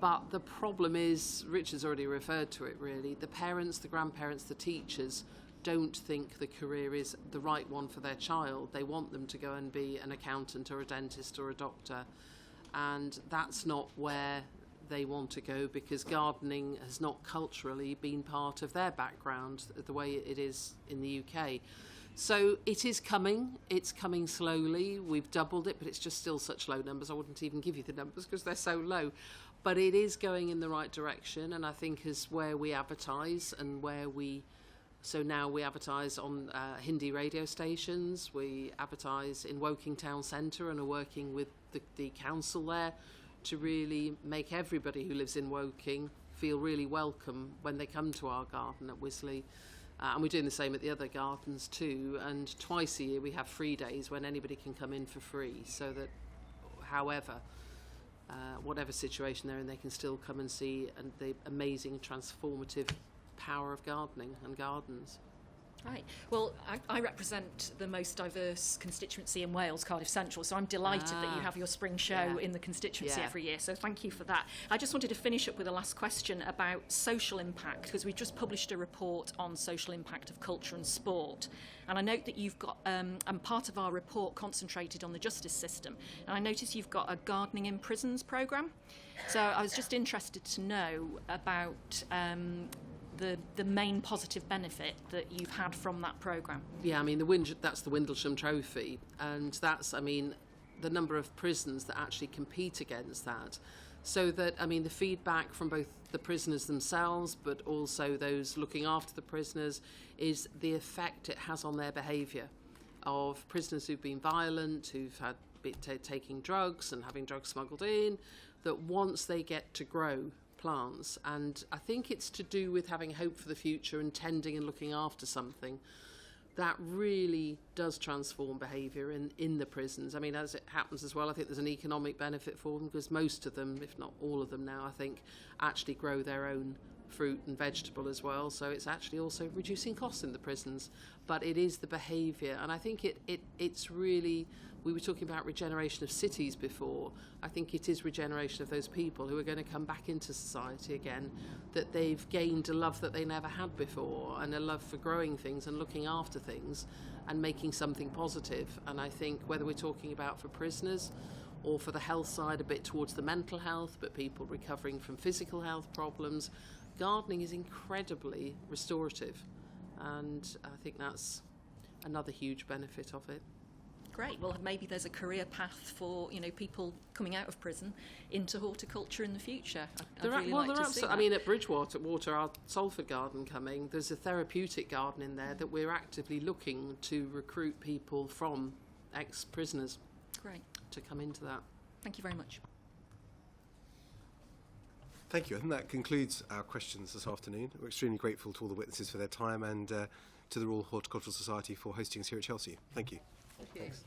But the problem is, Richard's already referred to it really, the parents, the grandparents, the teachers don't think the career is the right one for their child. They want them to go and be an accountant or a dentist or a doctor. And that's not where they want to go, because gardening has not culturally been part of their background the way it is in the UK. So it is coming. It's coming slowly. We've doubled it, but it's just still such low numbers. I wouldn't even give you the numbers because they're so low. But it is going in the right direction, and I think is where we advertise and where we... So now we advertise on Hindi radio stations, we advertise in Woking Town Centre and are working with the council there to really make everybody who lives in Woking feel really welcome when they come to our garden at Wisley. And we're doing the same at the other gardens too, and twice a year we have free days when anybody can come in for free, so that however... whatever situation they're in, they can still come and see the amazing transformative power of gardening and gardens. Right. Well, I represent the most diverse constituency in Wales, Cardiff Central, so I'm delighted that you have your spring show in the constituency every year, so thank you for that. I just wanted to finish up with a last question about social impact, because we've just published a report on social impact of culture and sport. And I note that you've got, and part of our report concentrated on the justice system, and I notice you've got a Gardening in Prisons programme. So I was just interested to know about the main positive benefit that you've had from that programme. Yeah, I mean, that's the Windlesham Trophy, and that's, I mean, the number of prisons that actually compete against that. So that, I mean, the feedback from both the prisoners themselves, but also those looking after the prisoners, is the effect it has on their behaviour of prisoners who've been violent, who've had taking drugs and having drugs smuggled in, that once they get to grow plants, and I think it's to do with having hope for the future and tending and looking after something, that really does transform behaviour in the prisons. I mean, as it happens as well, I think there's an economic benefit for them, because most of them, if not all of them now, I think, actually grow their own fruit and vegetable as well, so it's actually also reducing costs in the prisons. But it is the behaviour, and I think it's really, we were talking about regeneration of cities before. I think it is regeneration of those people who are going to come back into society again, that they've gained a love that they never had before, and a love for growing things and looking after things and making something positive. And I think whether we're talking about for prisoners or for the health side, a bit towards the mental health, but people recovering from physical health problems, gardening is incredibly restorative, and I think that's another huge benefit of it. Great. Well, maybe there's a career path for, you know, people coming out of prison into horticulture in the future. I'd really like to see that. I mean, at Bridgewater, our Salford garden coming, there's a therapeutic garden in there that we're actively looking to recruit people from ex-prisoners. Great. To come into that. Thank you very much. Thank you. I think that concludes our questions this afternoon. We're extremely grateful to all the witnesses for their time, and to the Royal Horticultural Society for hosting us here at Chelsea. Thank you. Thank you. Thanks.